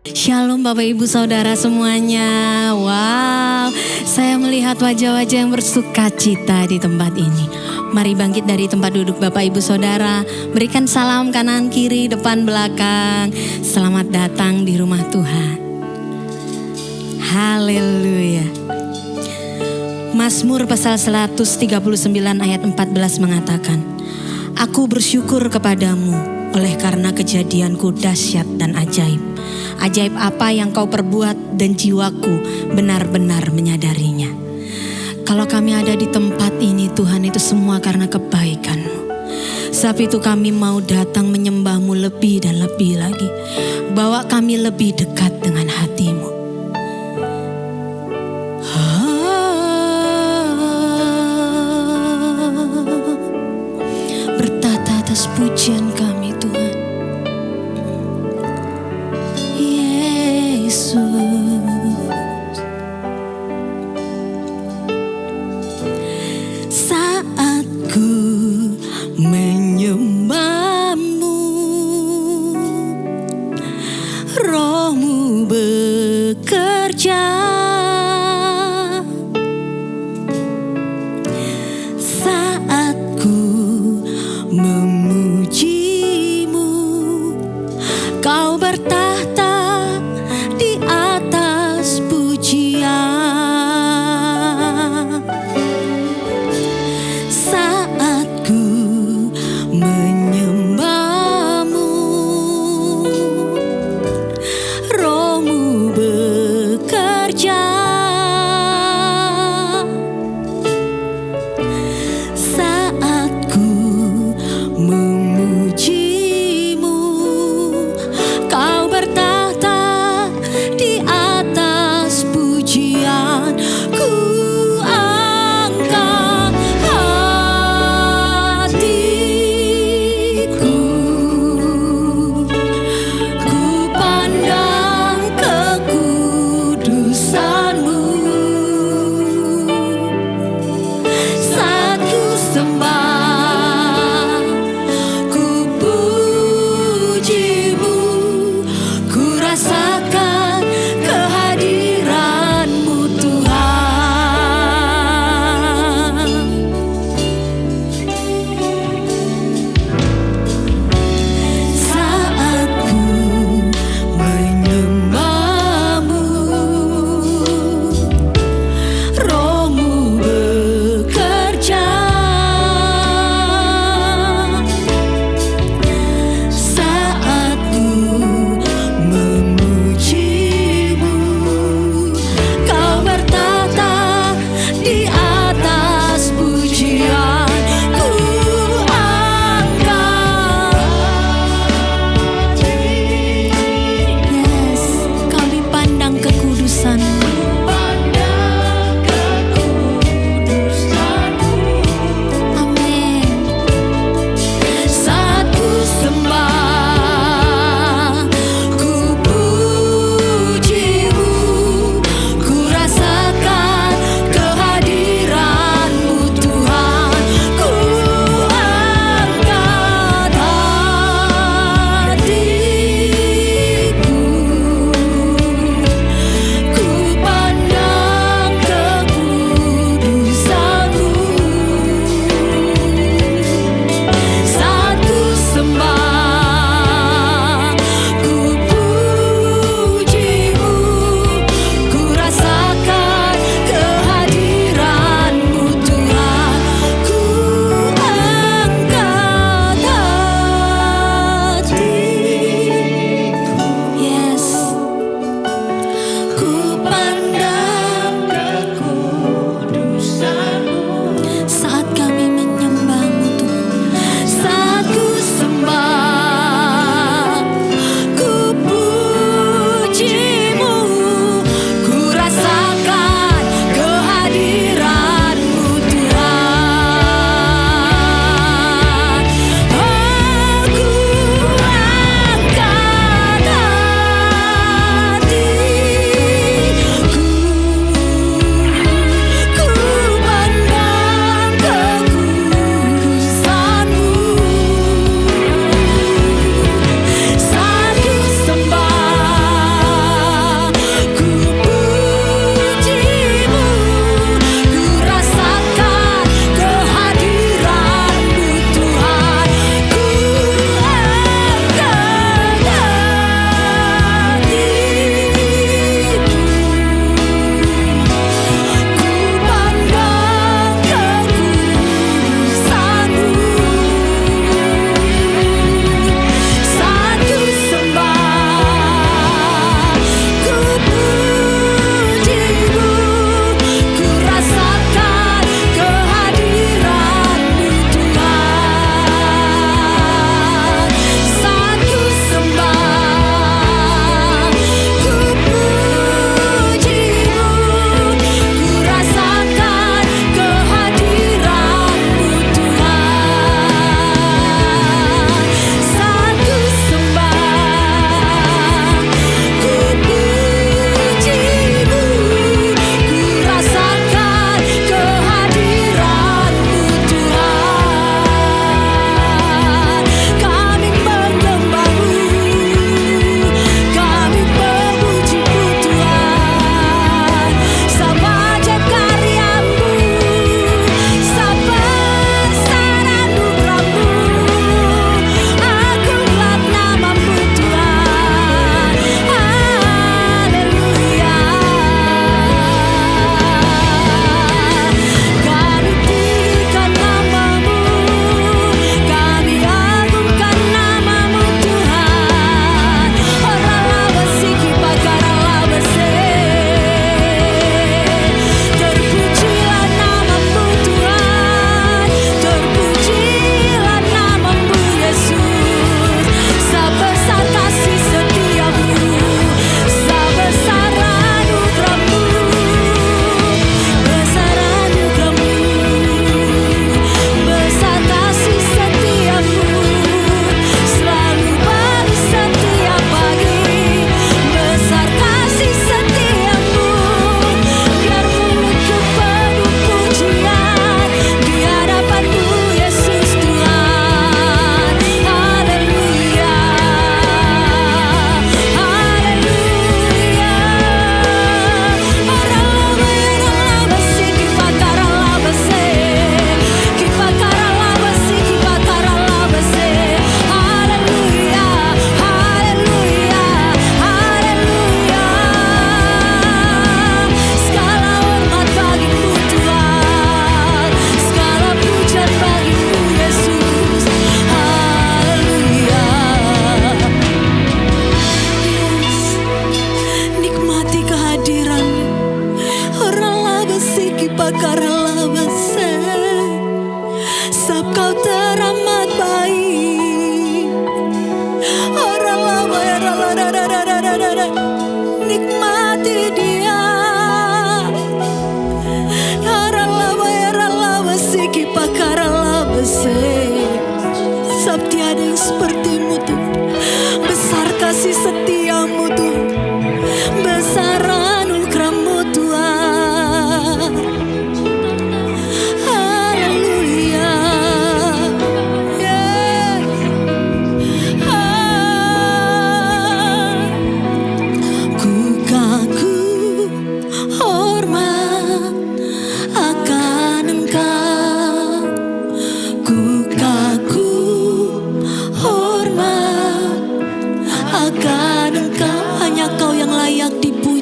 Shalom Bapak Ibu Saudara semuanya. Wow, saya melihat wajah-wajah yang bersuka cita di tempat ini. Mari bangkit dari tempat duduk Bapak Ibu Saudara. Berikan salam kanan kiri depan belakang. Selamat datang di rumah Tuhan. Haleluya. Mazmur pasal 139 ayat 14 mengatakan, Aku bersyukur kepadamu oleh karena kejadianku dahsyat dan ajaib. Ajaib apa yang kau perbuat dan jiwaku benar-benar menyadarinya. Kalau kami ada di tempat ini Tuhan, itu semua karena kebaikan-Mu. Sebab itu kami mau datang menyembah-Mu lebih dan lebih lagi. Bawa kami lebih dekat dengan hati-Mu. Bertata atas pujian kami Tuhan. Saat ku menyembah-Mu, Roh-Mu bekerja. Saat ku memuji-Mu, Kau bertahta di atas pujian. Saat ku menyembah-Mu, Roh-Mu bekerja. Saat ku memuji-Mu, Kau bertahta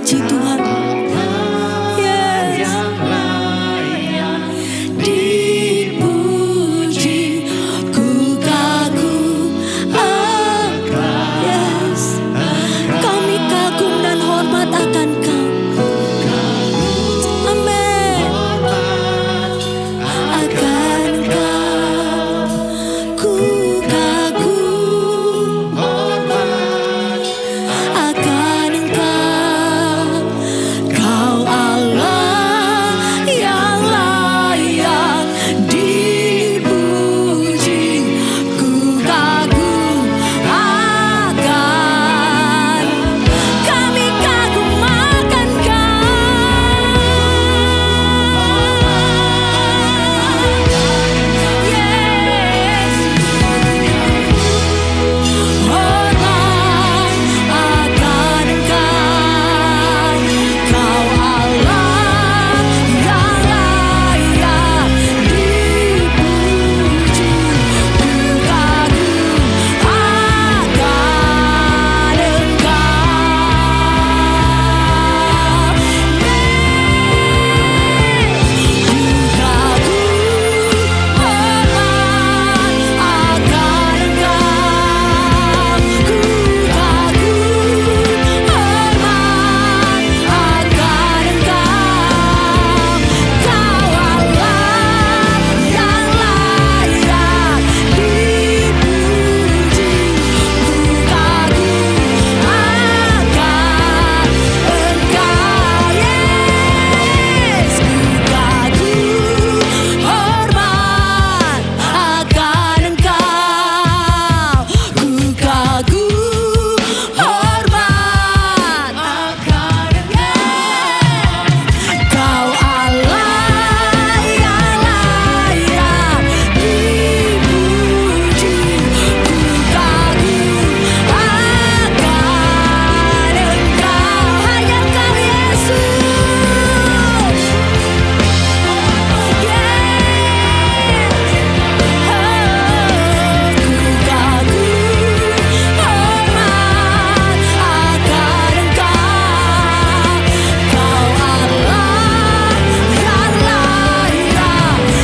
dipuji Tuhan. Yes. Dipuji, ku kagum akan. Yes. Kami kagum dan hormat akan Kau. Amin. Akan Engkau, ku kagum akan Engkau. Kau Allah yang layak dipuji, ku kagum akan. Kami kagum akan Kau. Yes. Hormat akan Engkau. Kau Allah yang layak dipuji, ku kagum akan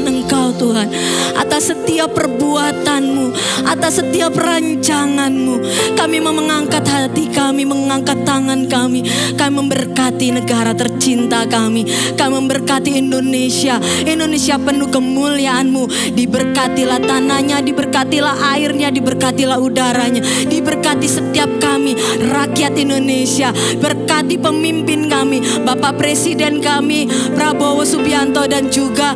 Engkau. Tuhan, atas setiap perbuatan-Mu, atas setiap rancangan-Mu. Kami mau mengangkat hati kami, mengangkat tangan kami. Kami memberkati negara tercinta kami. Kami memberkati Indonesia. Indonesia penuh kemuliaan-Mu. Diberkatilah tanahnya, diberkatilah airnya, diberkatilah udaranya. Diberkati setiap kami, rakyat Indonesia. Berkati pemimpin kami, Bapak Presiden kami, Prabowo Subianto, dan juga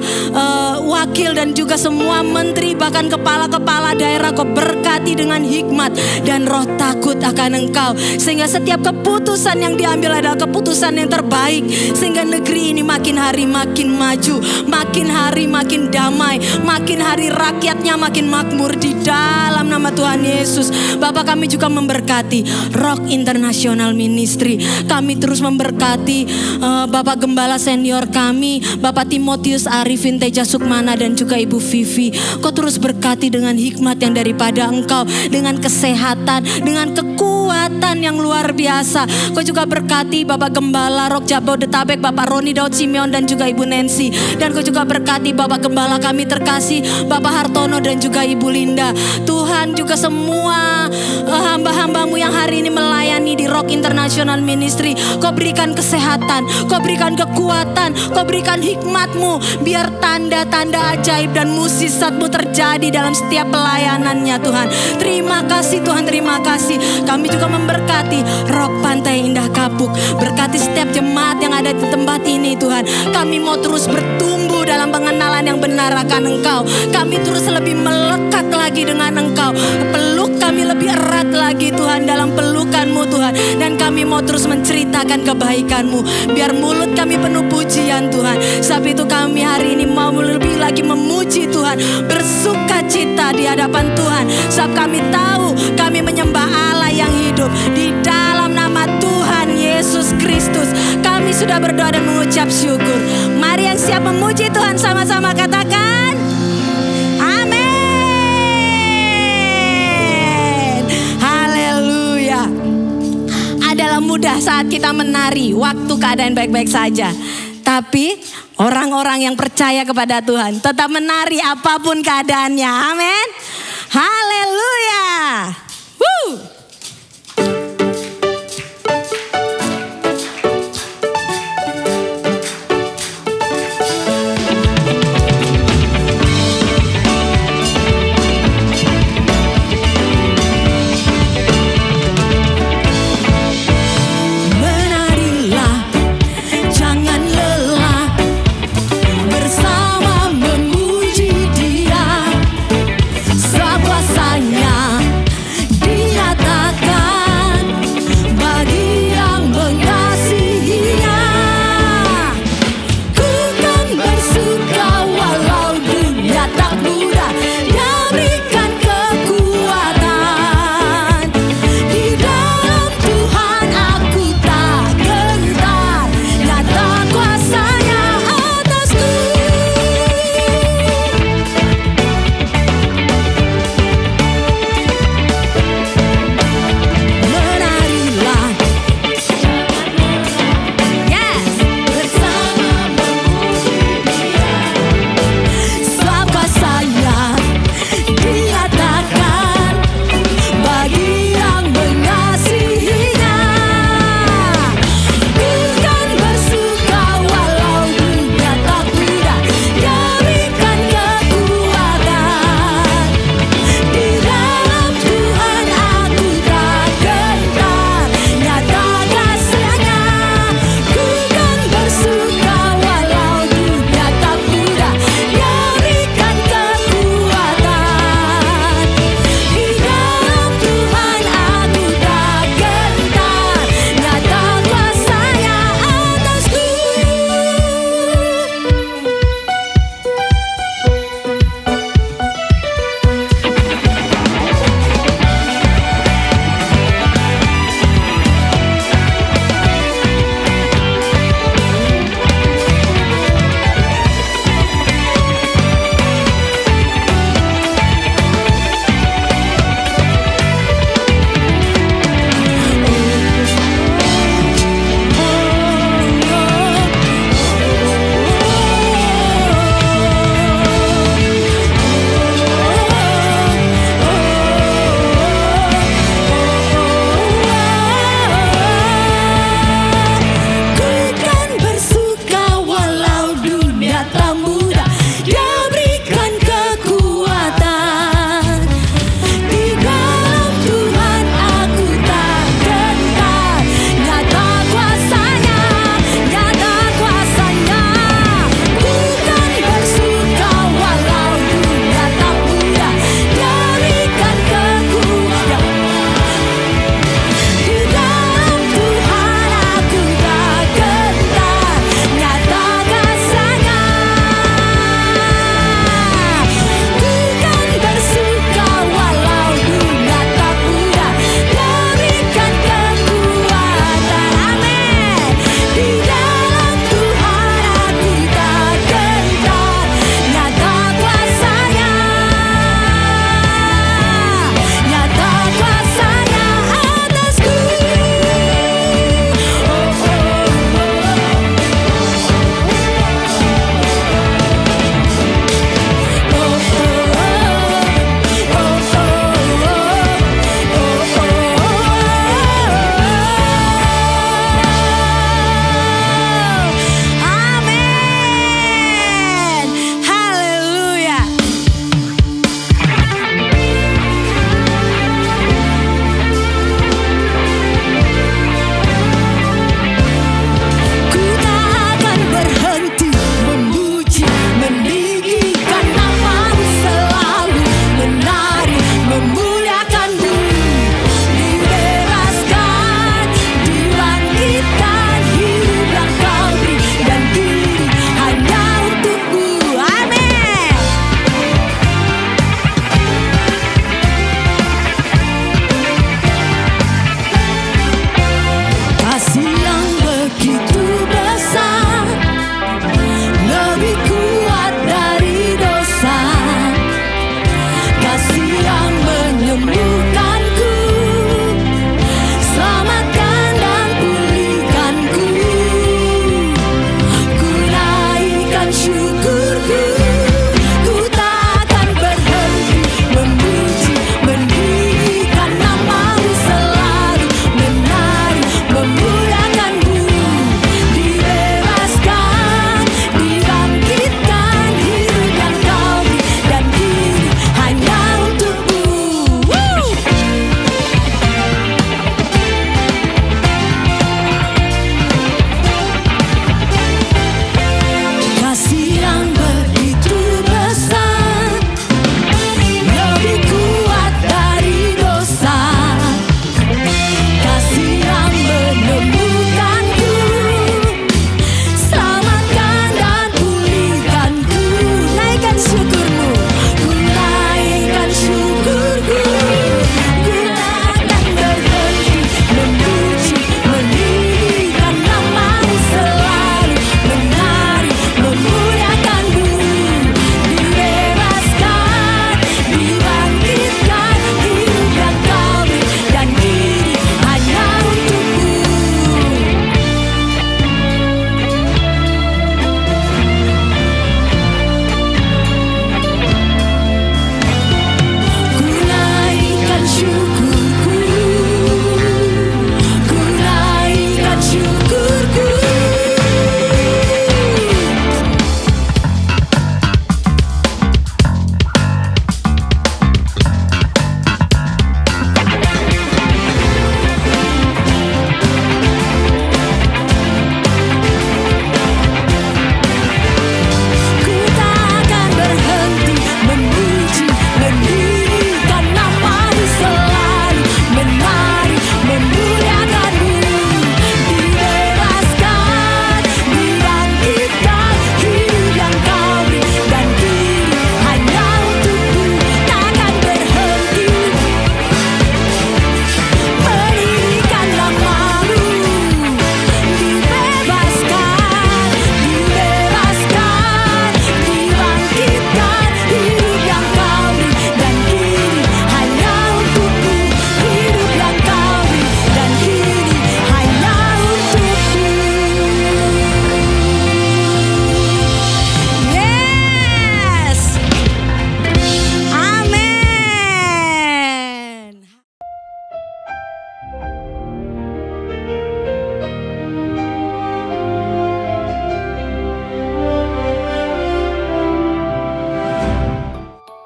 wakil dan juga semua menteri, bahkan kepala-kepala daerah. Kau berkati dengan hikmat dan roh takut akan Engkau, sehingga setiap keputusan yang diambil adalah keputusan yang terbaik, sehingga negeri ini makin hari makin maju, makin hari makin damai, makin hari rakyatnya makin makmur di dalam nama Tuhan Yesus. Bapak, kami juga memberkati Rock International Ministry. Kami terus memberkati Bapak Gembala senior kami, Bapak Timotius Arifin Teja Sukmana, dan juga Ibu Vivi. Kau terus berkati dengan hikmat yang daripada Engkau, dengan kesehatan, dengan kekuatan yang luar biasa. Kau juga berkati Bapak Gembala Rock Jabodetabek, Bapak Roni Daud Simeon, dan juga Ibu Nancy. Dan Kau juga berkati Bapak Gembala kami terkasih, Bapak Hartono dan juga Ibu Linda. Tuhan, juga semua hamba-hambamu yang hari ini melayani di Rock International Ministry, Kau berikan kesehatan, Kau berikan kekuatan, Kau berikan hikmat-Mu, biar tanda-tanda ajaib dan mukjizat-Mu terjadi dalam setiap pelayanannya Tuhan. Terima kasih Tuhan, terima kasih. Kami juga memberkati Rock Pantai Indah Kapuk. Berkati setiap jemaat yang ada di tempat ini Tuhan. Kami mau terus bertumbuh dalam pengenalan yang benar akan Engkau. Kami terus lebih melekat lagi dengan Engkau. Peluk kami lebih erat lagi Tuhan, dalam pelukan-Mu Tuhan. Dan kami mau terus menceritakan kebaikan-Mu. Biar mulut kami penuh pujian Tuhan. Sebab itu kami hari ini mau lebih lagi memuji Tuhan, bersuka cita di hadapan Tuhan. Sebab kami tahu kami menyembah Allah yang hidup. Di dalam nama Tuhan Yesus Kristus kami sudah berdoa dan mengucap syukur. Mari yang siap memuji Tuhan sama-sama katakan amin. Haleluya. Adalah mudah saat kita menari waktu keadaan baik-baik saja. Tapi orang-orang yang percaya kepada Tuhan tetap menari apapun keadaannya. Amin. Haleluya. Woo. Bersama memuji Dia, sebab kuasanya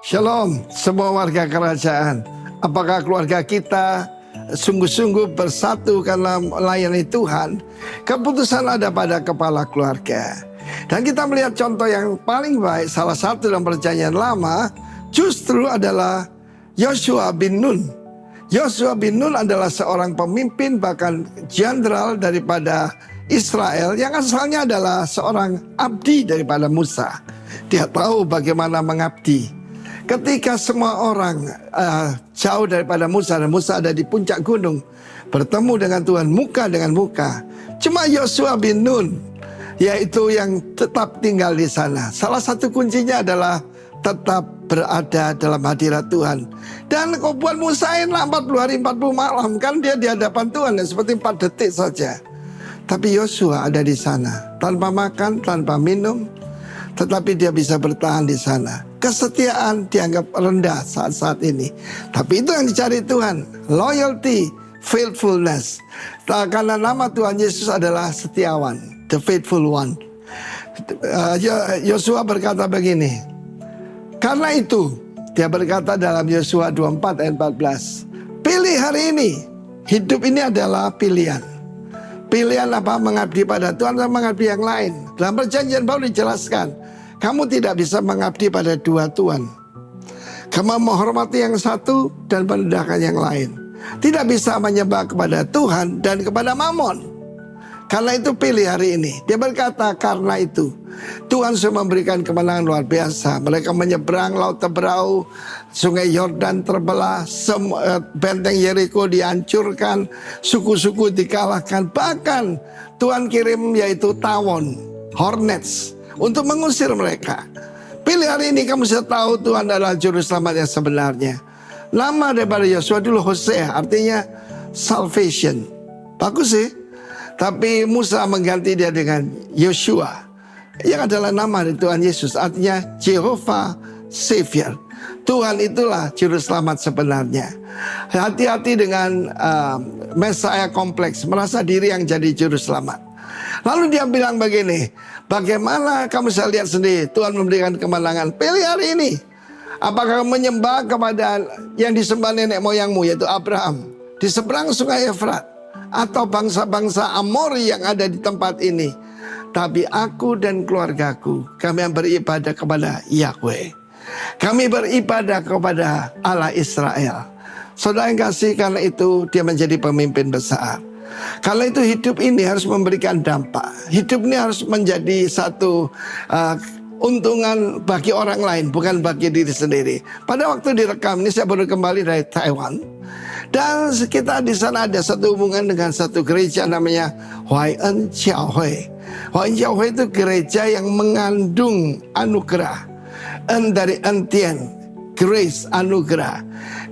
Shalom semua warga kerajaan. Apakah keluarga kita sungguh-sungguh bersatu karena melayani Tuhan? Keputusan ada pada kepala keluarga. Dan kita melihat contoh yang paling baik, salah satu dalam perjanjian lama justru adalah Yosua bin Nun. Yosua bin Nun adalah seorang pemimpin bahkan jenderal daripada Israel yang asalnya adalah seorang abdi daripada Musa. Dia tahu bagaimana mengabdi. Ketika semua orang jauh daripada Musa dan Musa ada di puncak gunung bertemu dengan Tuhan muka dengan muka, cuma Yosua bin Nun yaitu yang tetap tinggal di sana. Salah satu kuncinya adalah tetap berada dalam hadirat Tuhan. Dan kau buat Musain lah 40 hari 40 malam, kan dia di hadapan Tuhan dan seperti 4 detik saja. Tapi Yosua ada di sana tanpa makan, tanpa minum, tetapi dia bisa bertahan di sana. Kesetiaan dianggap rendah saat-saat ini, tapi itu yang dicari Tuhan, loyalty, faithfulness. Karena nama Tuhan Yesus adalah setiawan, the faithful one. Yosua berkata begini, karena itu dia berkata dalam Yosua 24 ayat 14, pilih hari ini, hidup ini adalah pilihan. Pilihan apa? Mengabdi pada Tuhan dan mengabdi yang lain. Dalam perjanjian baru dijelaskan, kamu tidak bisa mengabdi pada dua Tuhan. Kamu menghormati yang satu dan merendahkan yang lain. Tidak bisa menyembah kepada Tuhan dan kepada Mamon. Karena itu pilih hari ini. Dia berkata karena itu Tuhan sudah memberikan kemenangan luar biasa. Mereka menyeberang laut Teberau, sungai Yordan terbelah, benteng Yeriko dihancurkan, suku-suku dikalahkan. Bahkan Tuhan kirim yaitu tawon, hornets, untuk mengusir mereka. Pilih hari ini kamu sudah tahu Tuhan adalah juru selamat yang sebenarnya. Nama daripada Yosua dulu Hosea, artinya salvation. Bagus sih. Tapi Musa mengganti dia dengan Yoshua, yang adalah nama dari Tuhan Yesus, artinya Jehovah Savior. Tuhan itulah juru selamat sebenarnya. Hati-hati dengan Mesiah kompleks, merasa diri yang jadi juru selamat. Lalu dia bilang begini, bagaimana kamu bisa lihat sendiri Tuhan memberikan kemenangan. Pilih hari ini. Apakah menyembah kepada yang disembah nenek moyangmu, yaitu Abraham, di seberang sungai Efrat, atau bangsa-bangsa Amori yang ada di tempat ini. Tapi aku dan keluargaku, kami yang beribadah kepada Yahweh. Kami beribadah kepada Allah Israel. Saudara yang kasih, karena itu dia menjadi pemimpin besar. Karena itu hidup ini harus memberikan dampak. Hidup ini harus menjadi satu untungan bagi orang lain, bukan bagi diri sendiri. Pada waktu direkam ini saya baru kembali dari Taiwan. Dan kita di sana ada satu hubungan dengan satu gereja namanya Huayan Jiaohui. Huayan Jiaohui itu gereja yang mengandung anugerah. En dari entian, grace, anugerah.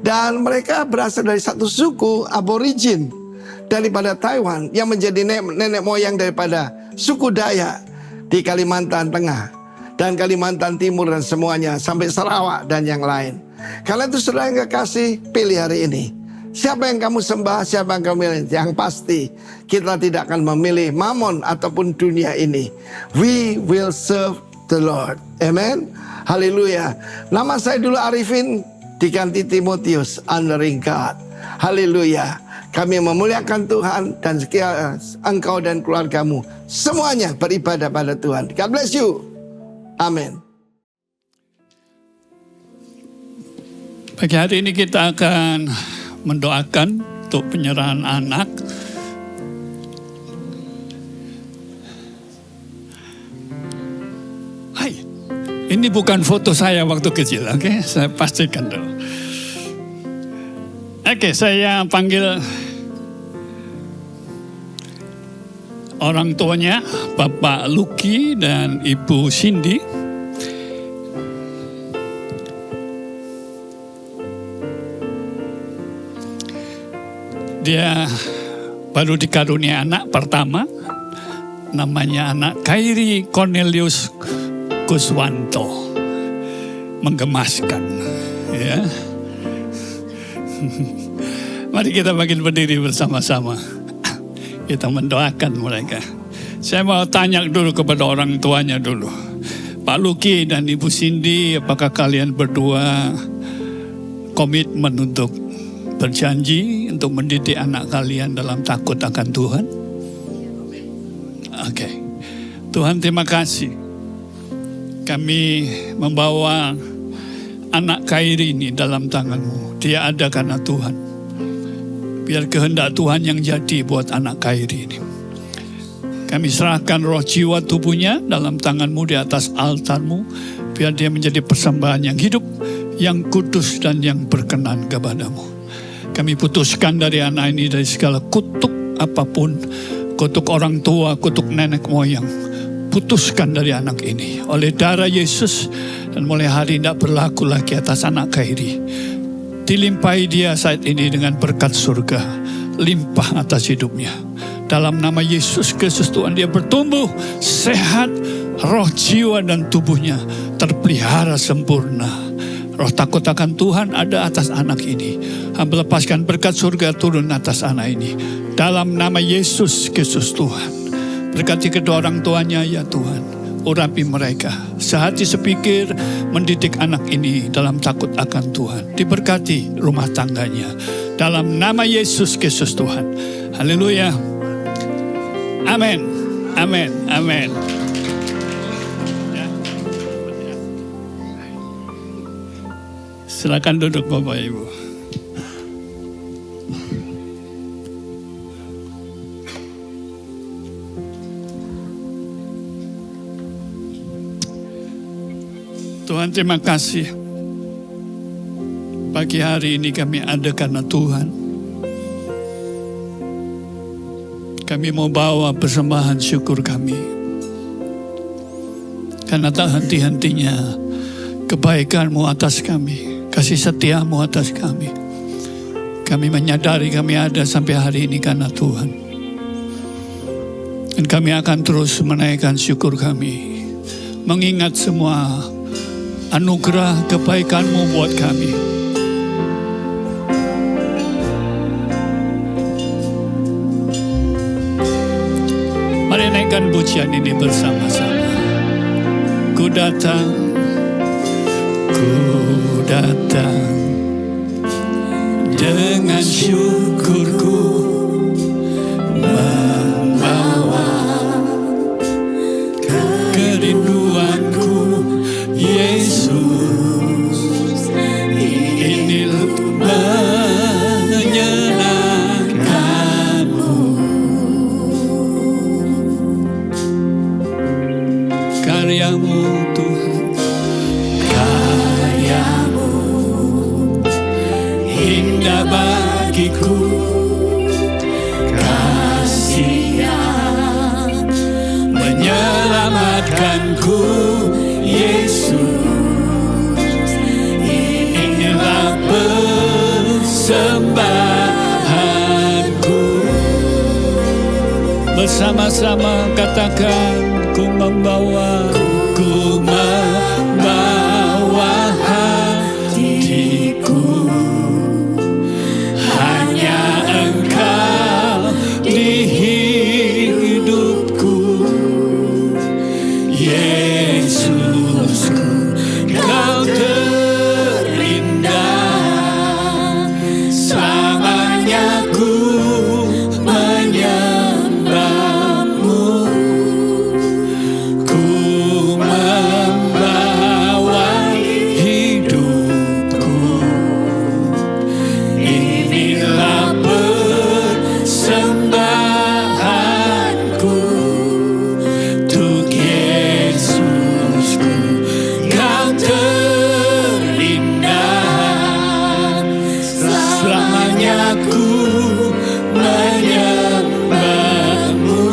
Dan mereka berasal dari satu suku aborigin daripada Taiwan yang menjadi nenek moyang daripada suku Dayak di Kalimantan Tengah dan Kalimantan Timur dan semuanya sampai Sarawak dan yang lain. Karena itu saudara yang kekasih, pilih hari ini. Siapa yang kamu sembah, siapa yang kamu milih. Yang pasti kita tidak akan memilih mamon ataupun dunia ini. We will serve the Lord. Amen. Haleluya. Nama saya dulu Arifin, diganti Timotius, honoring God. Haleluya. Kami memuliakan Tuhan dan sekiranya engkau dan keluargamu semuanya beribadah pada Tuhan. God bless you. Amin. Pagi hari ini kita akan mendoakan untuk penyerahan anak. Hai, ini bukan foto saya waktu kecil, oke? Saya pastikan dulu. Oke, saya panggil orang tuanya, Bapak Lucky dan Ibu Cindy. Dia baru dikarunia anak pertama, namanya anak Kairi Cornelius Kuswanto. Menggemaskan, ya. Mari kita bangkit berdiri bersama-sama. Kita mendoakan mereka. Saya mau tanya dulu kepada orang tuanya dulu. Pak Luki dan Ibu Cindy, apakah kalian berdua komitmen untuk berjanji untuk mendidik anak kalian dalam takut akan Tuhan? Oke. Tuhan, terima kasih. Kami membawa anak Kairi ini dalam tangan-Mu. Dia ada karena Tuhan. Biar kehendak Tuhan yang jadi buat anak Kairi ini. Kami serahkan roh jiwa tubuhnya dalam tangan-Mu di atas altar-Mu. Biar dia menjadi persembahan yang hidup, yang kudus dan yang berkenan kepada-Mu. Kami putuskan dari anak ini dari segala kutuk apapun. Kutuk orang tua, kutuk nenek moyang. Putuskan dari anak ini. Oleh darah Yesus. Dan mulai hari tidak berlaku lagi atas anak Kairi. Dilimpahi dia saat ini dengan berkat surga. Limpah atas hidupnya. Dalam nama Yesus Kristus Tuhan, dia bertumbuh sehat, roh, jiwa, dan tubuhnya terpelihara sempurna. Roh takut akan Tuhan ada atas anak ini. Hamba lepaskan berkat surga turun atas anak ini. Dalam nama Yesus Kristus Tuhan. Berkati kedua orang tuanya ya Tuhan. Urapi mereka. Sehati sepikir mendidik anak ini dalam takut akan Tuhan. Diberkati rumah tangganya. Dalam nama Yesus Kristus Tuhan. Haleluya. Amin, amin, amin. Silakan duduk Bapak Ibu. Tuhan, terima kasih. Pagi hari ini kami ada karena Tuhan. Kami mau bawa persembahan syukur kami. Karena tak henti-hentinya kebaikan-Mu atas kami. Kasih setia-Mu atas kami. Kami menyadari kami ada sampai hari ini karena Tuhan. Dan kami akan terus menaikkan syukur kami. Mengingat semua anugerah kebaikan-Mu buat kami. Mari naikkan pujian ini bersama-sama. Ku datang dengan syukurku, membawa kerinduanku, Yesus. Ini menyenangkan-Mu. Karya-Mu Tuhan, karya-Mu indah bagiku, kasih yang menyelamatkanku, Yesus. Inilah persembahanku. Bersama-sama katakan, ku membawa hatiku, hanya Engkau di hidupku, Yesusku, Kau terindah, selamanya ku menyembah-Mu. Ku membawa hidupku, inilah persembahanku untuk Yesusku, Kau terindah, selamanya ku menyembah-Mu,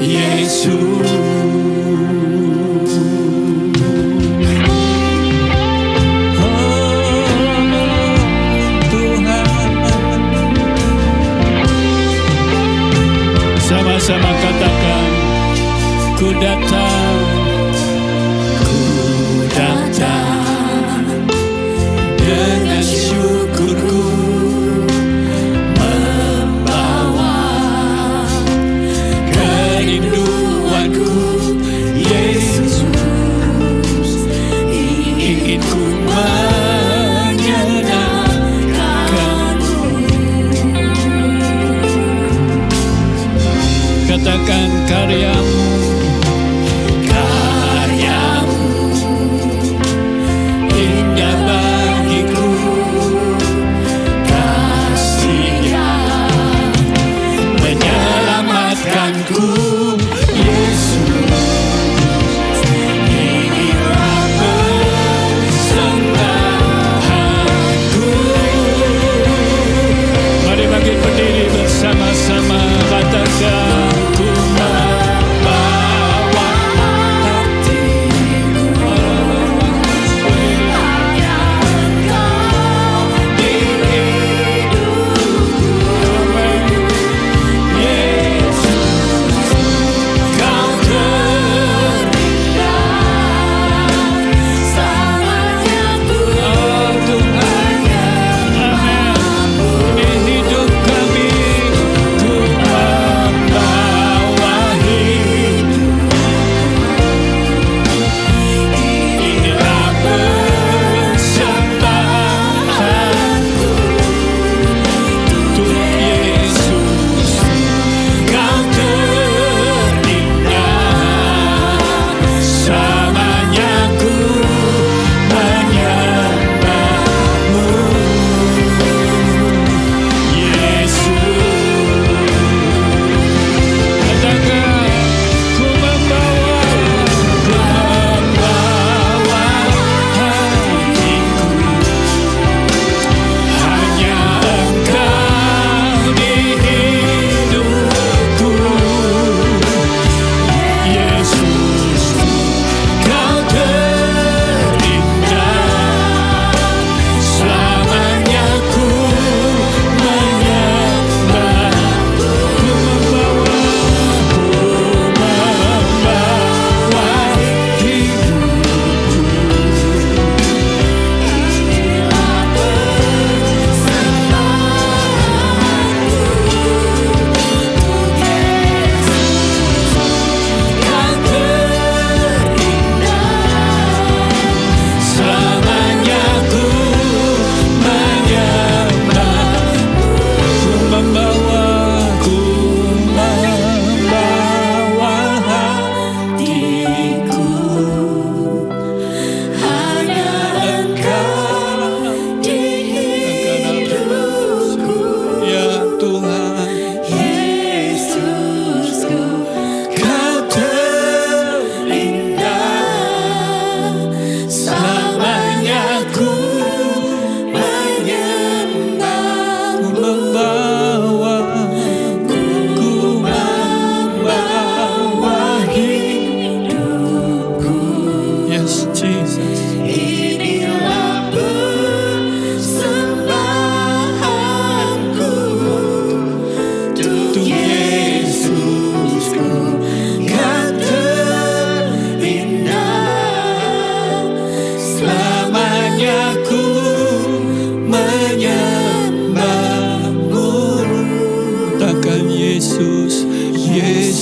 Yesus. Sama-sama katakan, ku datang dengan syukurku, membawa kerinduanku,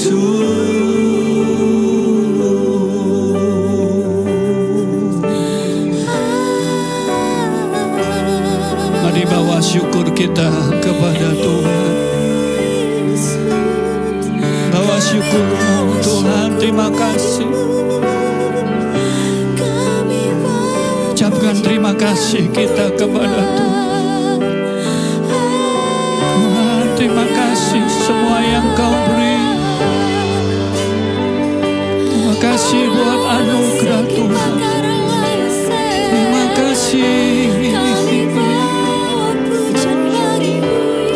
Mari bawa syukur kita kepada Tuhan. Bawa syukurmu Tuhan, terima kasih. Ucapkan terima kasih kita kepada Tuhan. Tuhan, terima kasih semua yang Kau beri. Terima kasih buat anugerah Tuhan. Terima kasih.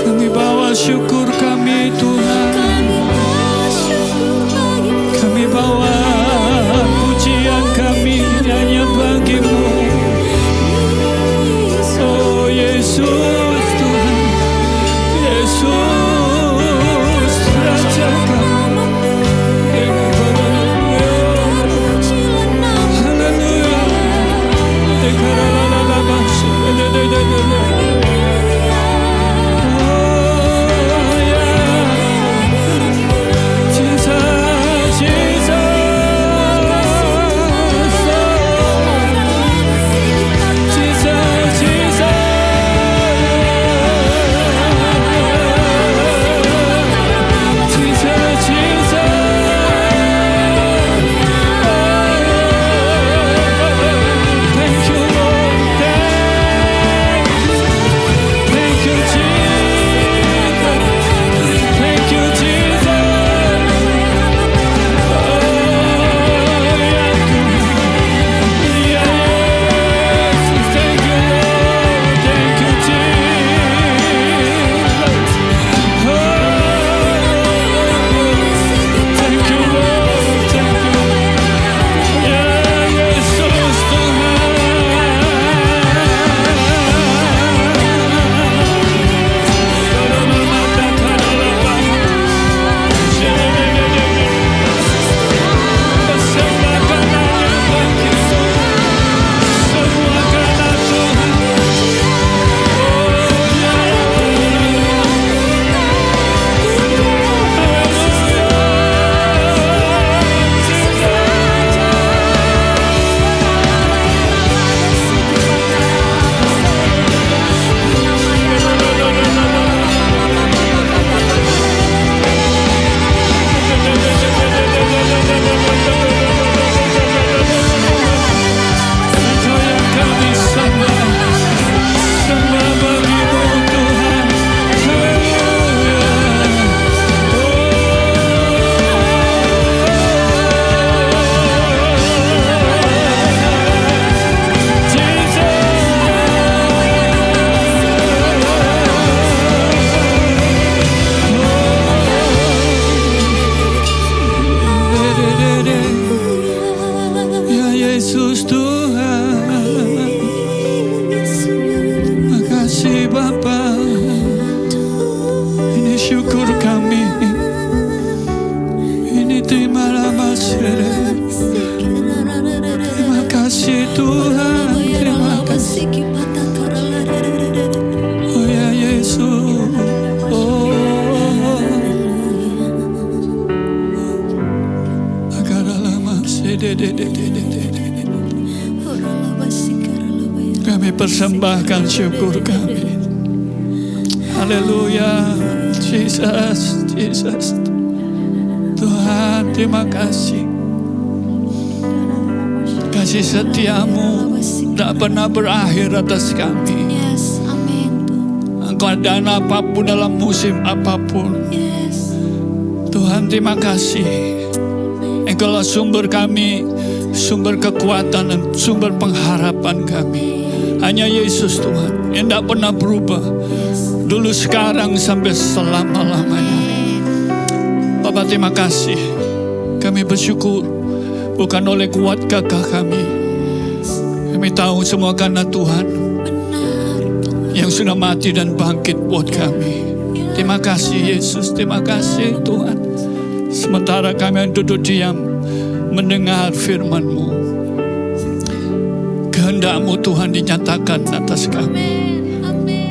Kami bawa syukur kami Tuhan. Kami bawa pujian kami hanya bagi-Mu. Oh Yesus Tuhan, Yesus Raja kami. Haleluya. Kami persembahkan syukur kami. Haleluya. Jesus, Jesus. Tuhan, terima kasih. Kasih setiamu tak pernah berakhir atas kami. Yes, amin. Engkau dan apapun dalam musim apapun. Yes. Tuhan, terima kasih. Engkaulah sumber kami, sumber kekuatan dan sumber pengharapan kami. Hanya Yesus Tuhan yang tak pernah berubah. Dulu, sekarang, sampai selama-lamanya. Bapa, terima kasih. Kami bersyukur bukan oleh kuat gagah kami. Kami tahu semua karena Tuhan yang sudah mati dan bangkit buat kami. Terima kasih Yesus, terima kasih Tuhan. Sementara kami yang duduk diam mendengar firman-Mu, kehendak-Mu Tuhan dinyatakan atas kami.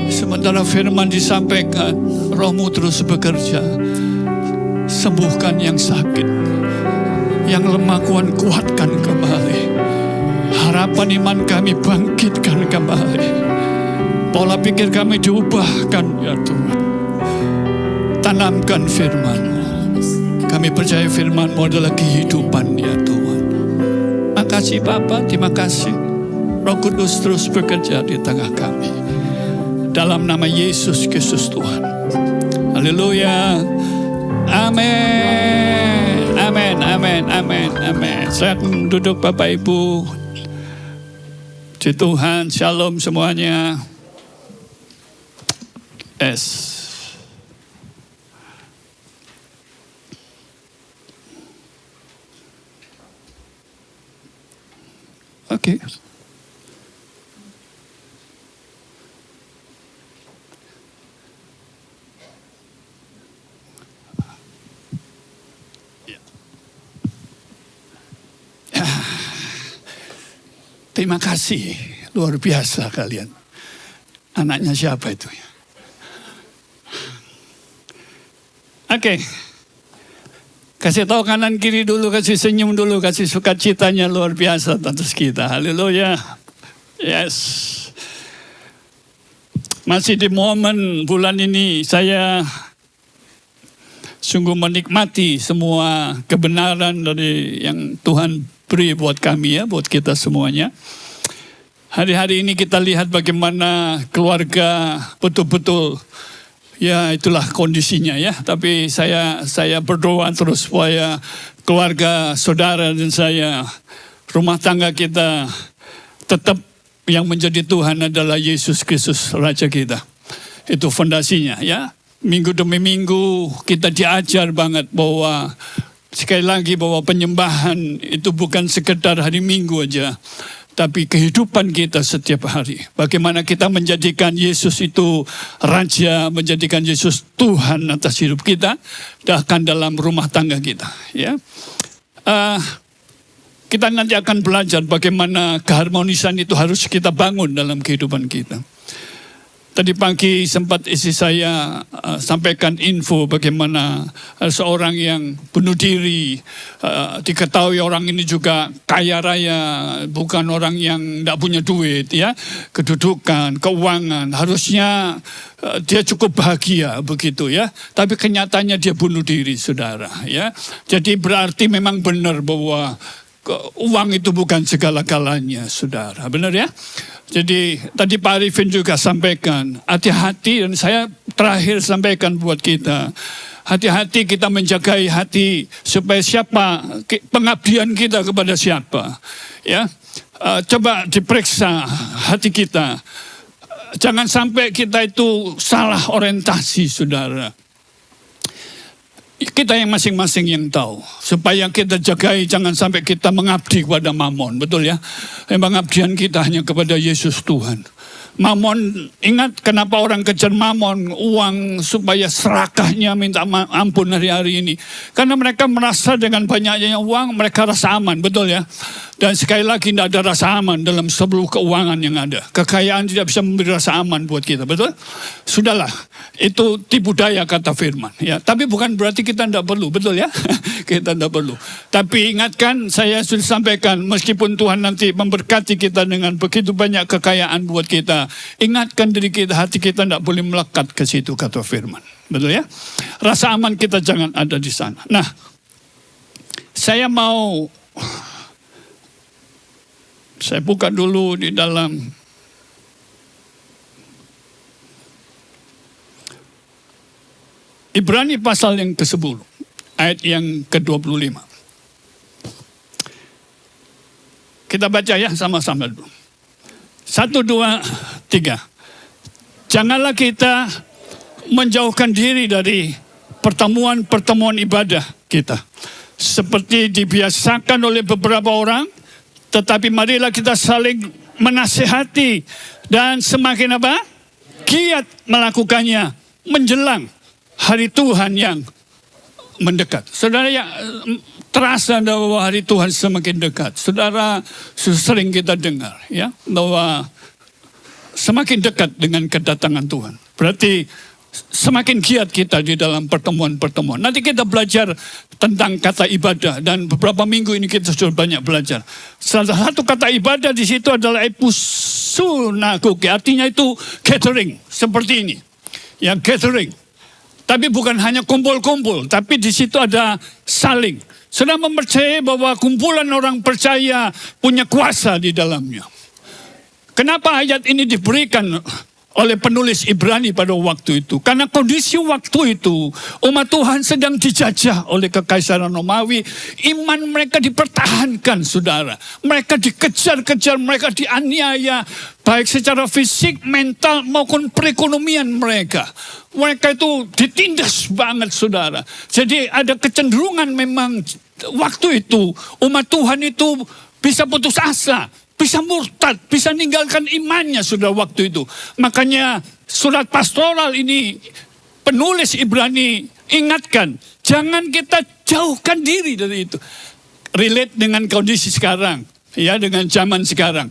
Sementara firman disampaikan, Roh-Mu terus bekerja. Sembuhkan yang sakit, yang lemah kuatkan kembali. Harapan iman kami bangkitkan kembali. Pola pikir kami diubahkan ya Tuhan. Tanamkan firman-Mu. Kami percaya firman-Mu adalah kehidupan ya Tuhan. Makasih Bapa, terima kasih. Roh Kudus terus bekerja di tengah kami. Dalam nama Yesus Kristus Tuhan. Haleluya. Amin. Amin, amin, amin, amin. Saya duduk Bapak Ibu. Di Tuhan, shalom semuanya. Yes. Oke. Terima kasih, luar biasa kalian. Anaknya siapa itu ya? Oke. Kasih tahu kanan kiri dulu, kasih senyum dulu, kasih sukacitanya luar biasa atas kita. Haleluya. Yes. Masih di momen bulan ini saya sungguh menikmati semua kebenaran dari yang Tuhan beri buat kami ya, buat kita semuanya. Hari-hari ini kita lihat bagaimana keluarga betul-betul, ya itulah kondisinya ya. Tapi saya berdoa terus supaya keluarga, saudara dan saya, rumah tangga kita tetap yang menjadi Tuhan adalah Yesus Kristus Raja kita. Itu fondasinya ya. Minggu demi minggu kita diajar banget bahwa sekali lagi bahwa penyembahan itu bukan sekedar hari Minggu aja, tapi kehidupan kita setiap hari. Bagaimana kita menjadikan Yesus itu Raja, menjadikan Yesus Tuhan atas hidup kita, bahkan dalam rumah tangga kita. Ya, kita nanti akan belajar bagaimana keharmonisan itu harus kita bangun dalam kehidupan kita. Tadi pagi sempat istri saya sampaikan info bagaimana seorang yang bunuh diri, diketahui orang ini juga kaya raya, bukan orang yang tidak punya duit ya, kedudukan, keuangan, harusnya dia cukup bahagia begitu ya, tapi kenyataannya dia bunuh diri saudara ya. Jadi berarti memang benar bahwa uang itu bukan segala-galanya saudara, benar ya. Jadi tadi Pak Arifin juga sampaikan, hati-hati, dan saya terakhir sampaikan buat kita, hati-hati kita menjagai hati supaya siapa, pengabdian kita kepada siapa. Ya, coba diperiksa hati kita, jangan sampai kita itu salah orientasi saudara. Kita yang masing-masing yang tahu. Supaya kita jagai, jangan sampai kita mengabdi kepada mamon. Betul ya? Pengabdian kita hanya kepada Yesus Tuhan. Mamon, ingat kenapa orang kejar mamon, uang supaya serakahnya minta ampun hari-hari ini. Karena mereka merasa dengan banyaknya uang, mereka rasa aman, betul ya? Dan sekali lagi tidak ada rasa aman dalam seluruh keuangan yang ada. Kekayaan tidak bisa memberi rasa aman buat kita, betul? Sudahlah, itu tipu daya kata firman. Ya, tapi bukan berarti kita tidak perlu, betul ya? Kita tidak perlu. Tapi ingatkan, saya sudah sampaikan, meskipun Tuhan nanti memberkati kita dengan begitu banyak kekayaan buat kita, ingatkan diri kita, hati kita tidak boleh melekat ke situ kata firman. Betul ya? Rasa aman kita jangan ada di sana. Nah, saya buka dulu di dalam Ibrani pasal yang ke-10, ayat yang ke-25. Kita baca ya sama-sama dulu. 1, 2, 3. Janganlah kita menjauhkan diri dari pertemuan-pertemuan ibadah kita, seperti dibiasakan oleh beberapa orang, tetapi marilah kita saling menasihati dan semakin apa? Giat melakukannya menjelang hari Tuhan yang mendekat. Saudara, ya terasa bahwa hari Tuhan semakin dekat. Saudara, sering kita dengar ya bahwa semakin dekat dengan kedatangan Tuhan. Berarti semakin giat kita di dalam pertemuan-pertemuan. Nanti kita belajar tentang kata ibadah dan beberapa minggu ini kita sudah banyak belajar. Salah satu kata ibadah di situ adalah epusunagoge, artinya itu gathering seperti ini. Ya, gathering. Tapi bukan hanya kumpul-kumpul, tapi di situ ada saling. Sudah mempercayai bahwa kumpulan orang percaya punya kuasa di dalamnya. Kenapa ayat ini diberikan oleh penulis Ibrani pada waktu itu? Karena kondisi waktu itu umat Tuhan sedang dijajah oleh kekaisaran Romawi. Iman mereka dipertahankan, saudara. Mereka dikejar-kejar, mereka dianiaya, baik secara fisik, mental maupun perekonomian mereka. Mereka itu ditindas banget, saudara. Jadi ada kecenderungan memang waktu itu umat Tuhan itu bisa putus asa, bisa murtad, bisa ninggalkan imannya, sudah waktu itu. Makanya surat pastoral ini penulis Ibrani ingatkan, jangan kita jauhkan diri dari itu. Relate dengan kondisi sekarang, ya, dengan zaman sekarang.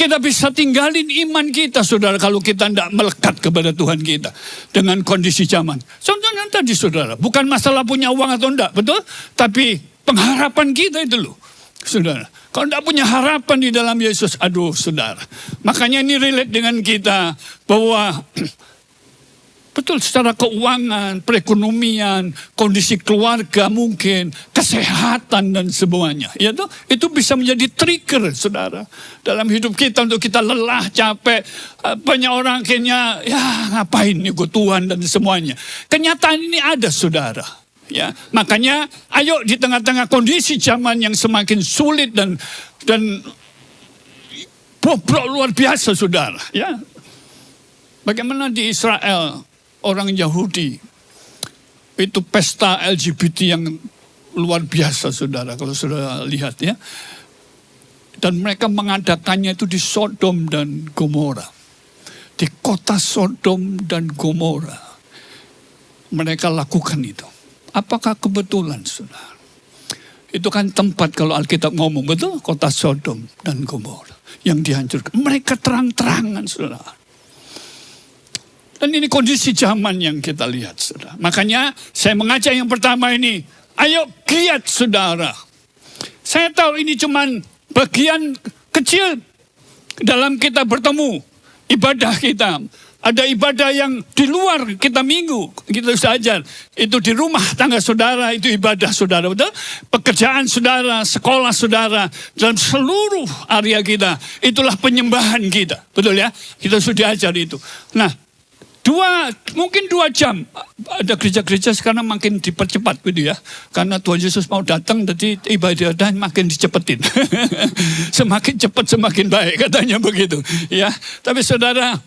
Kita bisa tinggalin iman kita, saudara, kalau kita tidak melekat kepada Tuhan kita dengan kondisi zaman. Contohnya tadi, saudara, bukan masalah punya uang atau enggak, betul? Tapi pengharapan kita itu loh, saudara. Kalau tidak punya harapan di dalam Yesus, aduh, saudara. Makanya ini relate dengan kita bahwa betul, secara keuangan, perekonomian, kondisi keluarga mungkin, kesehatan dan semuanya. Ya, itu bisa menjadi trigger, saudara, dalam hidup kita untuk kita lelah, capek. Banyak orang akhirnya, ya ngapain ikut Tuhan dan semuanya. Kenyataan ini ada, saudara. Ya, makanya ayo di tengah-tengah kondisi zaman yang semakin sulit dan bobrok luar biasa, saudara. Ya, bagaimana di Israel orang Yahudi itu pesta LGBT yang luar biasa, saudara, kalau sudah lihat, ya. Dan mereka mengadakannya itu di Sodom dan Gomora, di kota Sodom dan Gomora. Mereka lakukan itu. Apakah kebetulan, saudara? Itu kan tempat, kalau Alkitab ngomong, betul, kota Sodom dan Gomora yang dihancurkan. Mereka terang-terangan, saudara. Dan ini kondisi zaman yang kita lihat, saudara. Makanya saya mengajak yang pertama ini, ayo giat, saudara. Saya tahu ini cuman bagian kecil dalam kita bertemu, ibadah kita. Ada ibadah yang di luar kita minggu, kita sudah ajar. Itu di rumah tangga saudara, itu ibadah saudara, betul? Pekerjaan saudara, sekolah saudara, dalam seluruh area kita. Itulah penyembahan kita, betul ya? Kita sudah ajar itu. Nah, mungkin 2 jam. Ada gereja-gereja sekarang makin dipercepat, gitu ya. Karena Tuhan Yesus mau datang, jadi ibadah makin dicepetin. Semakin cepat semakin baik, katanya begitu. Ya, tapi saudara,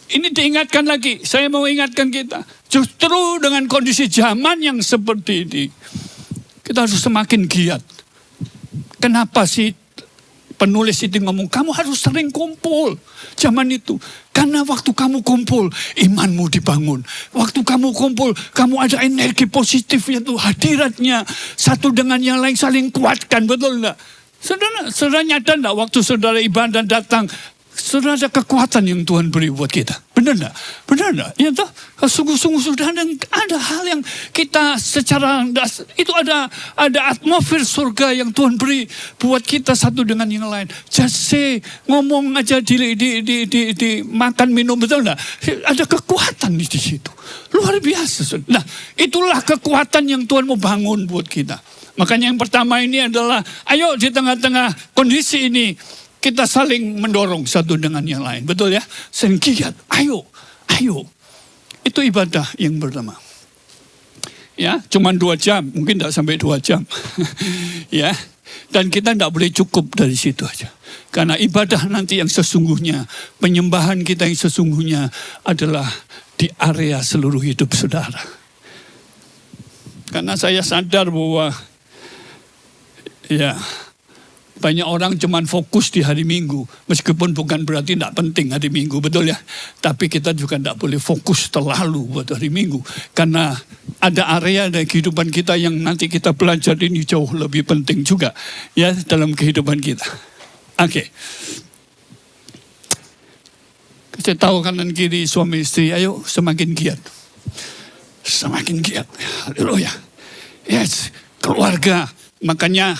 ini diingatkan lagi, saya mau ingatkan kita. Justru dengan kondisi zaman yang seperti ini, kita harus semakin giat. Kenapa sih penulis itu ngomong, kamu harus sering kumpul zaman itu. Karena waktu kamu kumpul, imanmu dibangun. Waktu kamu kumpul, kamu ada energi positifnya tuh, hadiratnya. Satu dengan yang lain saling kuatkan, betul enggak? Saudara nyadar enggak waktu saudara ibadah datang, saudara ada kekuatan yang Tuhan beri buat kita. Benar enggak? Benar enggak? Ya toh, sungguh-sungguh sudah ada hal yang kita secara itu ada atmosfer surga yang Tuhan beri buat kita satu dengan yang lain. Just ngomong aja di makan minum, betul enggak? Ada kekuatan di situ. Luar biasa. Nah, itulah kekuatan yang Tuhan mau bangun buat kita. Makanya yang pertama ini adalah, ayo di tengah-tengah kondisi ini, kita saling mendorong satu dengan yang lain. Betul ya? Saling giat. Ayo. Itu ibadah yang pertama. Ya, cuma 2 jam. Mungkin tidak sampai 2 jam. Ya. Dan kita tidak boleh cukup dari situ aja. Karena ibadah nanti yang sesungguhnya, penyembahan kita yang sesungguhnya adalah di area seluruh hidup saudara. Karena saya sadar bahwa ya, banyak orang cuma fokus di hari Minggu. Meskipun bukan berarti tidak penting hari Minggu, betul ya. Tapi kita juga tidak boleh fokus terlalu buat hari Minggu. Karena ada area dari kehidupan kita yang nanti kita belajar ini jauh lebih penting juga. Ya, dalam kehidupan kita. Oke. Kasih tahu kanan kiri suami istri, ayo semakin giat. Semakin giat. Haleluya. Yes, keluarga. Makanya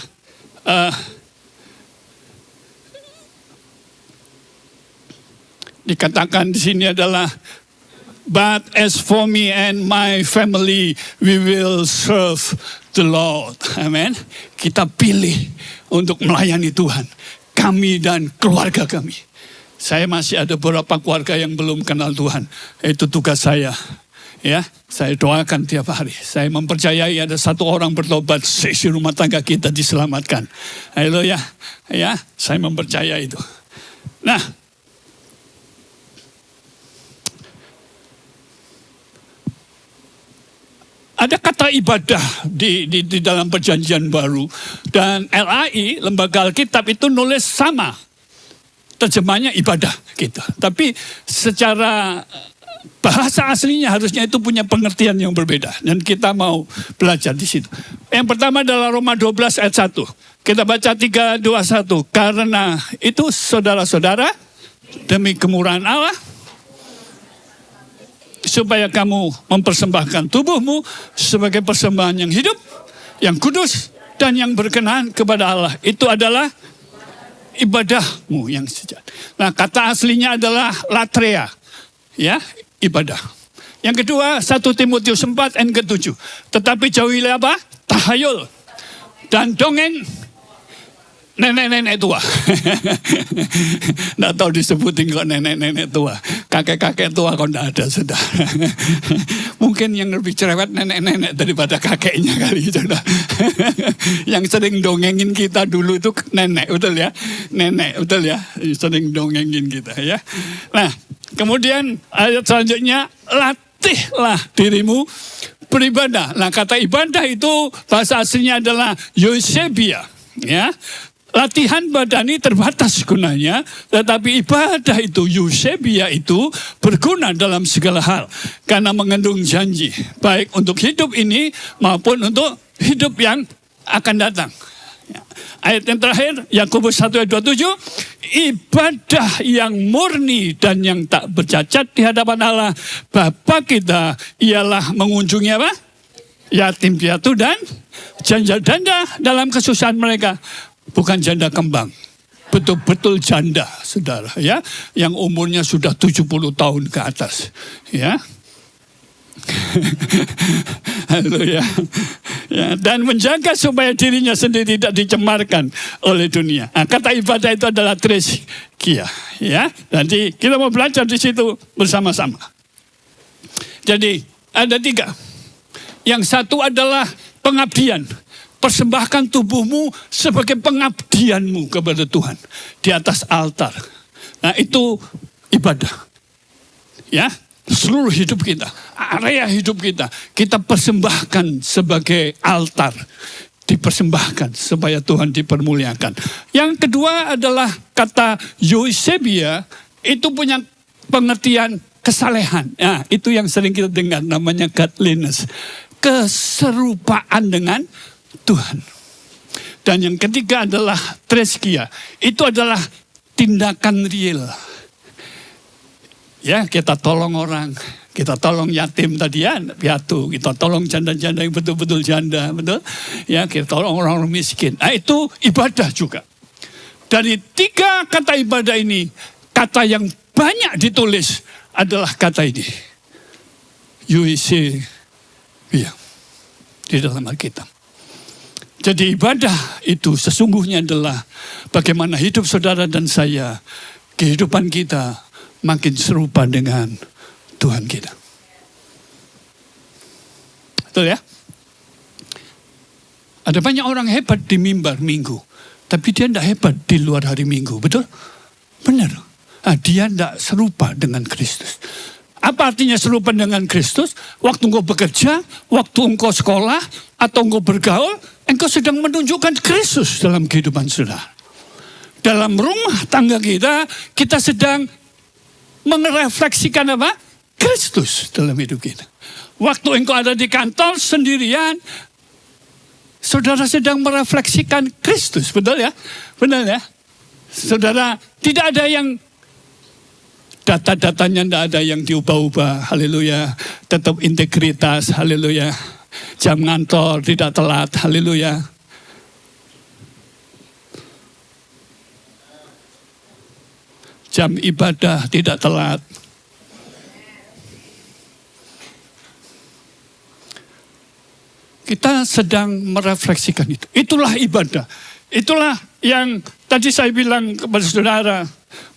dikatakan di sini adalah, but as for me and my family, we will serve the Lord. Amen. Kita pilih untuk melayani Tuhan. Kami dan keluarga kami. Saya masih ada beberapa keluarga yang belum kenal Tuhan. Itu tugas saya. Ya, saya doakan tiap hari. Saya mempercayai ada satu orang bertobat, seisi rumah tangga kita diselamatkan. Haleluya. Ya, saya mempercayai itu. Nah, ada kata ibadah di dalam perjanjian baru. Dan LAI, Lembaga Alkitab itu nulis sama. Terjemahnya ibadah gitu. Tapi secara bahasa aslinya harusnya itu punya pengertian yang berbeda. Dan kita mau belajar di situ. Yang pertama adalah Roma 12 ayat 1. Kita baca 3, 2, 1. Karena itu saudara-saudara, demi kemurahan Allah, supaya kamu mempersembahkan tubuhmu sebagai persembahan yang hidup, yang kudus, dan yang berkenan kepada Allah. Itu adalah ibadahmu yang sejati. Nah, kata aslinya adalah latria. Ya, ibadah. Yang kedua, 1 Timotius 4 ayat ke-7. Tetapi jauhilah apa? Tahayul dan dongeng nenek-nenek tua. Nggak tahu disebutin kok nenek-nenek tua. Kakek-kakek tua kok nggak ada sudah. Mungkin yang lebih cerewet nenek-nenek daripada kakeknya kali sudah. Yang sering dongengin kita dulu itu nenek, betul ya? Nenek, betul ya? Sering dongengin kita ya. Nah, kemudian ayat selanjutnya, latihlah dirimu beribadah. Nah, kata ibadah itu bahasa aslinya adalah eusebia, ya. Latihan badani terbatas gunanya, tetapi ibadah itu, eusebia itu berguna dalam segala hal. Karena mengandung janji, baik untuk hidup ini maupun untuk hidup yang akan datang. Ayat yang terakhir, Yakobus 1 ayat 27, ibadah yang murni dan yang tak bercacat di hadapan Allah Bapa kita ialah mengunjungi apa? Yatim piatu dan janda-janda dalam kesusahan mereka. Bukan janda kembang, betul-betul janda, saudara, ya, yang umurnya sudah 70 tahun ke atas, ya. Haleluya. Ya, dan menjaga supaya dirinya sendiri tidak dicemarkan oleh dunia. Nah, kata ibadah itu adalah treskia, ya. Nanti kita mau belajar di situ bersama-sama. Jadi ada 3. Yang satu adalah pengabdian. Persembahkan tubuhmu sebagai pengabdianmu kepada Tuhan di atas altar. Nah, itu ibadah. Ya, seluruh hidup kita, area hidup kita, kita persembahkan sebagai altar. Dipersembahkan supaya Tuhan dipermuliakan. Yang kedua adalah kata eusebia, itu punya pengertian kesalehan. Nah, itu yang sering kita dengar namanya godliness. Keserupaan dengan Tuhan. Dan yang ketiga adalah treskia. Itu adalah tindakan real. Ya, kita tolong orang, kita tolong yatim tadi ya, piatu, kita tolong janda-janda yang betul-betul janda, betul? Ya, kita tolong orang miskin. Nah, itu ibadah juga. Dari 3 kata ibadah ini, kata yang banyak ditulis adalah kata ini. Eusebia di dalam Alkitab. Jadi ibadah itu sesungguhnya adalah bagaimana hidup saudara dan saya, kehidupan kita makin serupa dengan Tuhan kita. Betul ya? Ada banyak orang hebat di mimbar minggu, tapi dia tidak hebat di luar hari minggu, betul? Benar. Nah, dia tidak serupa dengan Kristus. Apa artinya serupa dengan Kristus? Waktu engkau bekerja, waktu engkau sekolah, atau engkau bergaul, engkau sedang menunjukkan Kristus dalam kehidupan saudara. Dalam rumah tangga kita, kita sedang merefleksikan apa? Kristus dalam hidup kita. Waktu engkau ada di kantor sendirian, saudara sedang merefleksikan Kristus, betul ya? Benar ya? Saudara, tidak ada yang Data-datanya tidak ada yang diubah-ubah. Haleluya. Tetap integritas. Haleluya. Jam ngantor tidak telat. Haleluya. Jam ibadah tidak telat. Kita sedang merefleksikan itu. Itulah ibadah. Itulah yang tadi saya bilang kepada saudara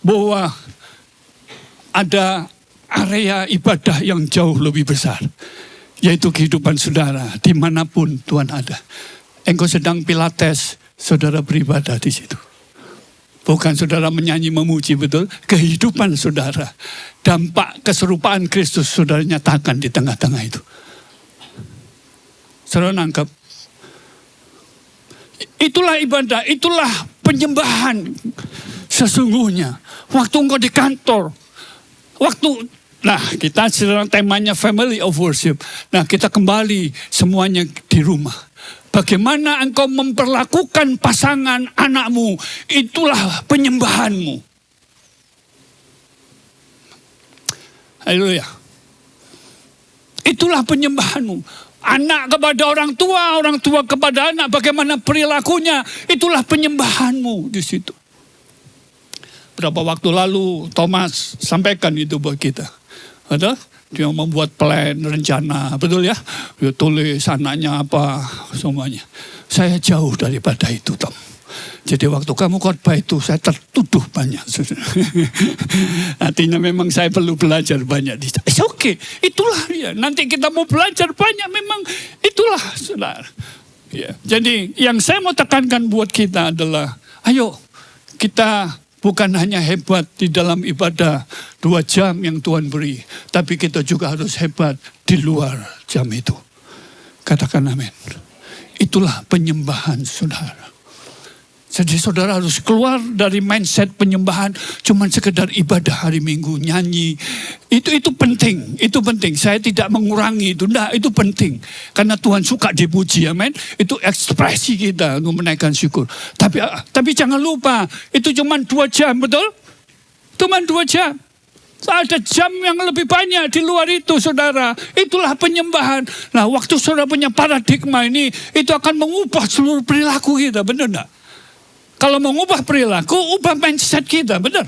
bahwa ada area ibadah yang jauh lebih besar, yaitu kehidupan saudara dimanapun Tuhan ada. Engkau sedang pilates, saudara beribadah di situ. Bukan saudara menyanyi memuji, betul. Kehidupan saudara, dampak keserupaan Kristus saudara nyatakan di tengah-tengah itu. Saudara nangkep? Itulah ibadah, itulah penyembahan sesungguhnya. Waktu engkau di kantor, nah kita sedang temanya family of worship. Nah kita kembali semuanya di rumah. Bagaimana engkau memperlakukan pasangan anakmu, itulah penyembahanmu. Haleluya. Itulah penyembahanmu. Anak kepada orang tua kepada anak, bagaimana perilakunya, itulah penyembahanmu di situ. Berapa waktu lalu Thomas sampaikan itu buat kita. Betul? Dia membuat plan, rencana, betul ya? Dia tulis anaknya apa, semuanya. Saya jauh daripada itu, Tom. Jadi waktu kamu khotbah itu saya tertuduh banyak. Artinya memang saya perlu belajar banyak. It's okay, itulah ya. Nanti kita mau belajar banyak, memang itulah saudara. Ya. Jadi yang saya mau tekankan buat kita adalah, ayo kita bukan hanya hebat di dalam ibadah 2 jam yang Tuhan beri, tapi kita juga harus hebat di luar jam itu. Katakan amin. Itulah penyembahan saudara. Jadi saudara harus keluar dari mindset penyembahan cuman sekedar ibadah hari Minggu, nyanyi. Itu penting, itu penting. Saya tidak mengurangi itu, enggak, itu penting. Karena Tuhan suka dipuji, amin. Itu ekspresi kita untuk menaikkan syukur. Tapi jangan lupa, itu cuman 2 jam, betul? Cuman 2 jam. Ada jam yang lebih banyak di luar itu, saudara. Itulah penyembahan. Nah, waktu saudara punya paradigma ini, itu akan mengubah seluruh perilaku kita, benar enggak? Kalau mau ngubah perilaku, ubah mindset kita, benar?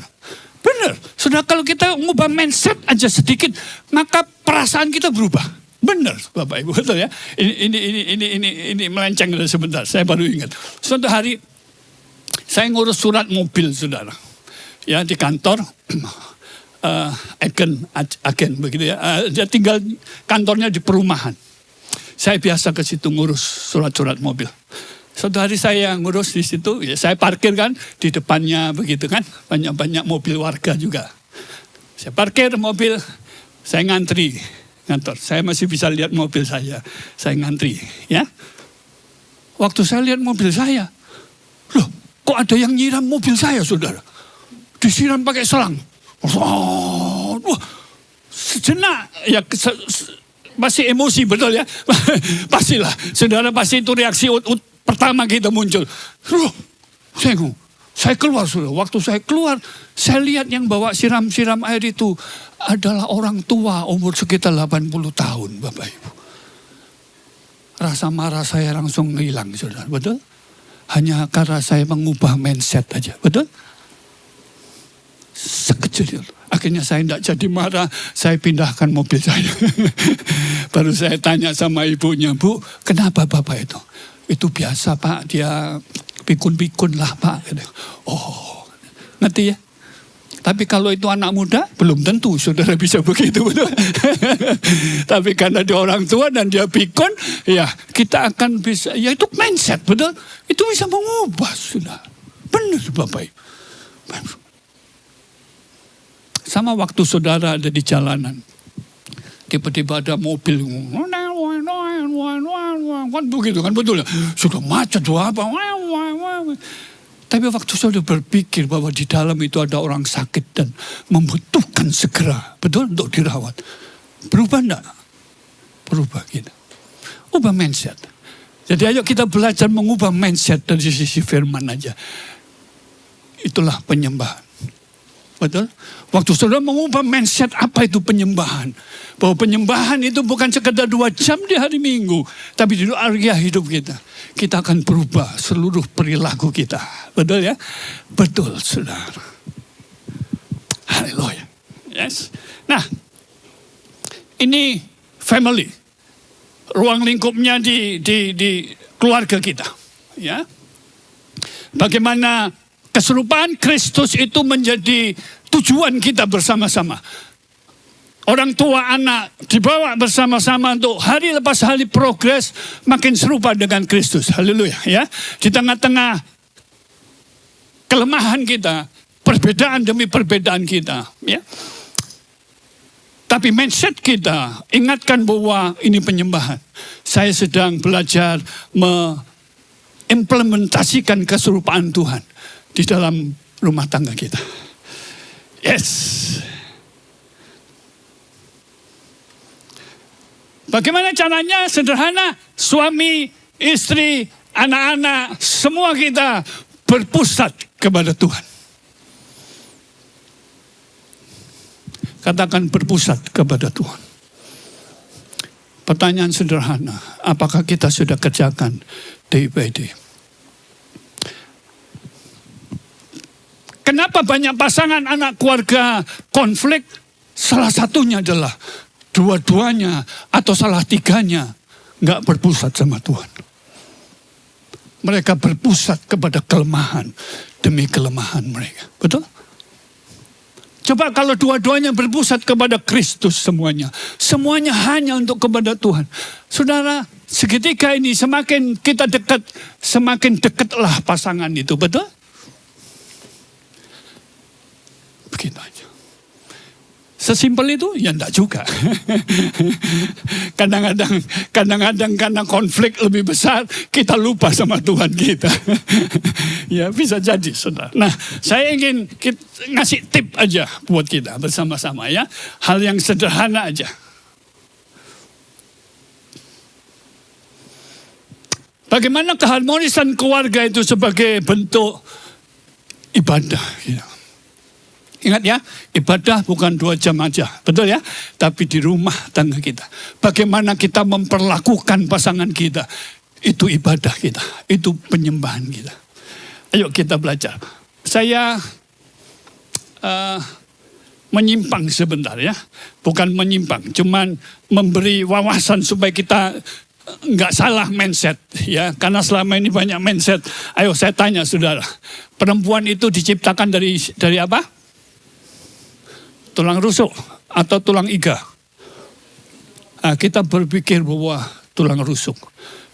Benar. Sudah kalau kita ngubah mindset aja sedikit, maka perasaan kita berubah. Benar, Bapak Ibu, betul ya? Ini melenceng sebentar. Saya baru ingat. Suatu hari saya ngurus surat mobil, saudara. Ya di kantor, agen begitu ya. Dia tinggal kantornya di perumahan. Saya biasa ke situ ngurus surat-surat mobil. Suatu hari saya ngurus di situ, ya saya parkir kan di depannya begitu kan, banyak mobil warga juga. Saya parkir mobil, saya ngantri kantor. Saya masih bisa lihat mobil saya ngantri, ya. Waktu saya lihat mobil saya, loh, kok ada yang nyiram mobil saya, saudara? Disiram pakai selang. Wah, sejenak, ya masih emosi, betul ya? Pastilah, saudara pasti itu reaksi pertama kita muncul. Loh, saya keluar, saudara. Waktu saya keluar, saya lihat yang bawa siram-siram air itu adalah orang tua umur sekitar 80 tahun, Bapak Ibu. Rasa marah saya langsung hilang, saudara. Betul? Hanya karena saya mengubah mindset aja. Betul? Sekecil itu. Akhirnya saya tidak jadi marah, saya pindahkan mobil saya. Baru saya tanya sama ibunya, Bu, kenapa Bapak itu? Itu biasa Pak, dia pikun-pikun lah Pak. Oh, ngerti ya? Tapi kalau itu anak muda, belum tentu saudara bisa begitu. Tapi karena dia orang tua dan dia pikun, ya kita akan bisa, ya itu mindset, betul? Itu bisa mengubah, sudah. Benar Bapak Ibu. Sama waktu saudara ada di jalanan, tiba-tiba ada mobil, kan begitu kan, betul ya? Sudah macet tuh apa? Tapi waktu saudara berpikir bahwa di dalam itu ada orang sakit dan membutuhkan segera, betul, untuk dirawat. Berubah enggak? Berubah gitu. Ubah mindset. Jadi ayo kita belajar mengubah mindset dari sisi firman aja. Itulah penyembahan. Betul? Waktu saudara mengubah mindset apa itu penyembahan. Bahwa penyembahan itu bukan sekedar 2 jam di hari Minggu. Tapi di area hidup kita. Kita akan berubah seluruh perilaku kita. Betul ya? Betul saudara. Haleluya. Yes. Nah, ini family. Ruang lingkupnya di keluarga kita. Ya. Bagaimana keserupaan Kristus itu menjadi tujuan kita bersama-sama. Orang tua anak dibawa bersama-sama untuk hari lepas hari progres makin serupa dengan Kristus. Haleluya ya. Di tengah-tengah kelemahan kita, perbedaan demi perbedaan kita, ya. Tapi mindset kita ingatkan bahwa ini penyembahan. Saya sedang belajar mengimplementasikan keserupaan Tuhan di dalam rumah tangga kita. Yes. Bagaimana caranya? Sederhana. Suami, istri, anak-anak, semua kita berpusat kepada Tuhan. Katakan berpusat kepada Tuhan. Pertanyaan sederhana. Apakah kita sudah kerjakan day by day? Kenapa banyak pasangan anak keluarga konflik? Salah satunya adalah dua-duanya atau salah tiganya nggak berpusat sama Tuhan. Mereka berpusat kepada kelemahan demi kelemahan mereka. Betul? Coba kalau dua-duanya berpusat kepada Kristus semuanya. Semuanya hanya untuk kepada Tuhan. Saudara, seketika ini semakin kita dekat, semakin dekatlah pasangan itu. Betul? Begitu aja. Sesimpel itu? Ya enggak juga. Kadang-kadang karena konflik lebih besar, kita lupa sama Tuhan kita. Ya bisa jadi, saudara. Nah, saya ingin ngasih tip aja buat kita bersama-sama ya. Hal yang sederhana aja. Bagaimana keharmonisan keluarga itu sebagai bentuk ibadah. Ya. Ingat ya, ibadah bukan 2 jam aja, betul ya? Tapi di rumah tangga kita. Bagaimana kita memperlakukan pasangan kita. Itu ibadah kita, itu penyembahan kita. Ayo kita belajar. Saya menyimpang sebentar ya. Bukan menyimpang, cuman memberi wawasan supaya kita nggak salah mindset ya. Karena selama ini banyak mindset. Ayo saya tanya saudara, perempuan itu diciptakan dari apa? Tulang rusuk atau tulang iga. Nah, kita berpikir bahwa tulang rusuk.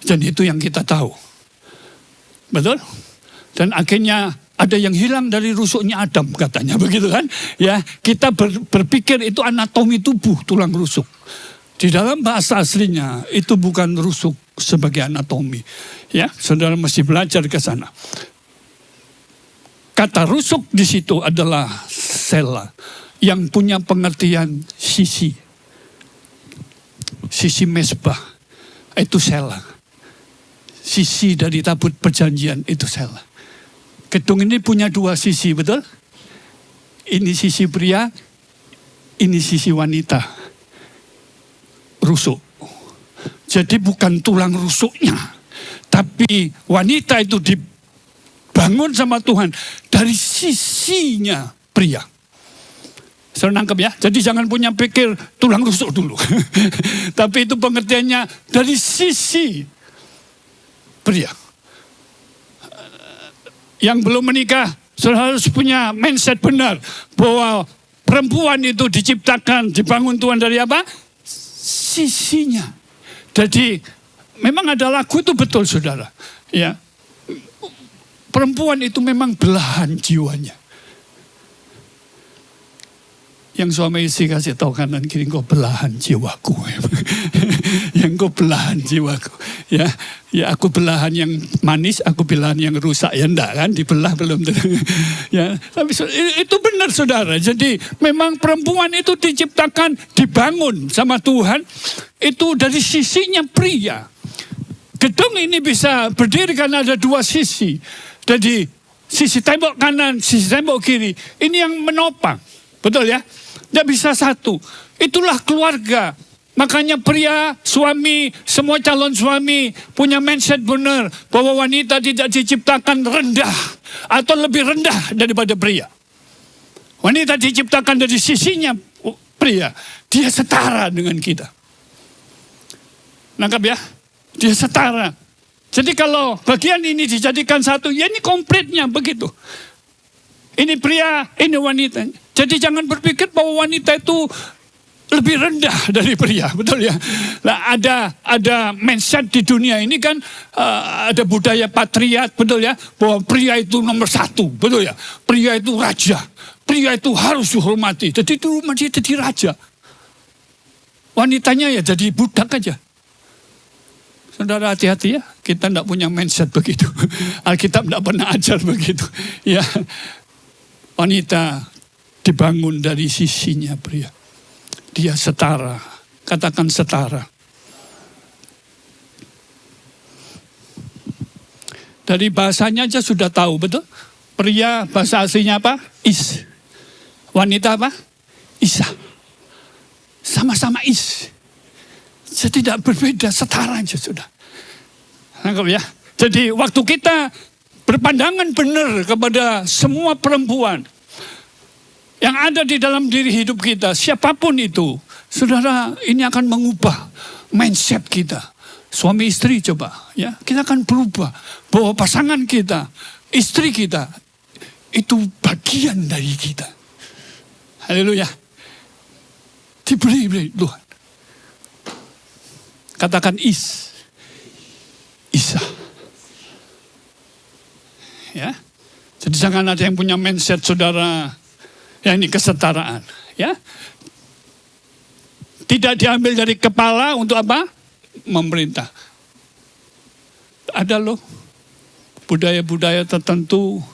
Dan itu yang kita tahu. Betul? Dan akhirnya ada yang hilang dari rusuknya Adam katanya. Begitu kan? Ya, kita berpikir itu anatomi tubuh tulang rusuk. Di dalam bahasa aslinya itu bukan rusuk sebagai anatomi. Ya, saudara mesti belajar ke sana. Kata rusuk di situ adalah sela. Yang punya pengertian sisi mesbah itu sela. Sisi dari tabut perjanjian itu sela. Gedung ini punya 2 sisi, betul? Ini sisi pria, ini sisi wanita. Rusuk. Jadi bukan tulang rusuknya, tapi wanita itu dibangun sama Tuhan dari sisinya pria. Saya nangkep ya. Jadi jangan punya pikir tulang rusuk dulu. Tapi itu pengertiannya dari sisi pria. Yang belum menikah, saudara harus punya mindset benar. Bahwa perempuan itu diciptakan, dibangun Tuhan dari apa? Sisinya. Jadi memang ada lagu itu betul saudara. Ya. Perempuan itu memang belahan jiwanya. Yang suami istri kasih tahu kanan kiri, engkau belahan jiwaku. Yang engkau belahan jiwaku. Ya, aku belahan yang manis, aku belahan yang rusak. Ya enggak kan, dibelah belum. Ya, tapi itu benar saudara. Jadi memang perempuan itu diciptakan, dibangun sama Tuhan. Itu dari sisinya pria. Gedung ini bisa berdiri karena ada 2 sisi. Jadi sisi tembok kanan, sisi tembok kiri. Ini yang menopang. Betul ya? Tidak bisa satu. Itulah keluarga. Makanya pria, suami, semua calon suami punya mindset benar bahwa wanita tidak diciptakan rendah atau lebih rendah daripada pria. Wanita diciptakan dari sisinya pria. Dia setara dengan kita. Nangkap ya? Dia setara. Jadi kalau bagian ini dijadikan satu, ya ini komplitnya begitu. Ini pria, ini wanita. Jadi jangan berpikir bahwa wanita itu lebih rendah dari pria, betul ya? Nah, ada mindset di dunia ini kan ada budaya patriat, betul ya? Bahwa pria itu nomor satu, betul ya? Pria itu raja, pria itu harus dihormati. Jadi itu dia jadi raja. Wanitanya ya jadi budak aja. Saudara hati-hati ya, kita tidak punya mindset begitu. Alkitab tidak pernah ajar begitu. Ya, wanita dibangun dari sisinya pria. Dia setara, katakan setara. Dari bahasanya aja sudah tahu, betul? Pria bahasa aslinya apa? Is. Wanita apa? Isa. Sama-sama is. Jadi tidak berbeda, setara aja sudah. Nangkap ya? Jadi waktu kita berpandangan benar kepada semua perempuan yang ada di dalam diri hidup kita, siapapun itu, saudara, ini akan mengubah mindset kita. Suami istri coba, ya, kita akan berubah bahwa pasangan kita, istri kita, itu bagian dari kita. Haleluya. Diberi Tuhan. Katakan Isa. Ya. Jadi jangan ada yang punya mindset saudara, ya ini kesetaraan, ya. Tidak diambil dari kepala untuk apa? Memerintah. Ada loh budaya-budaya tertentu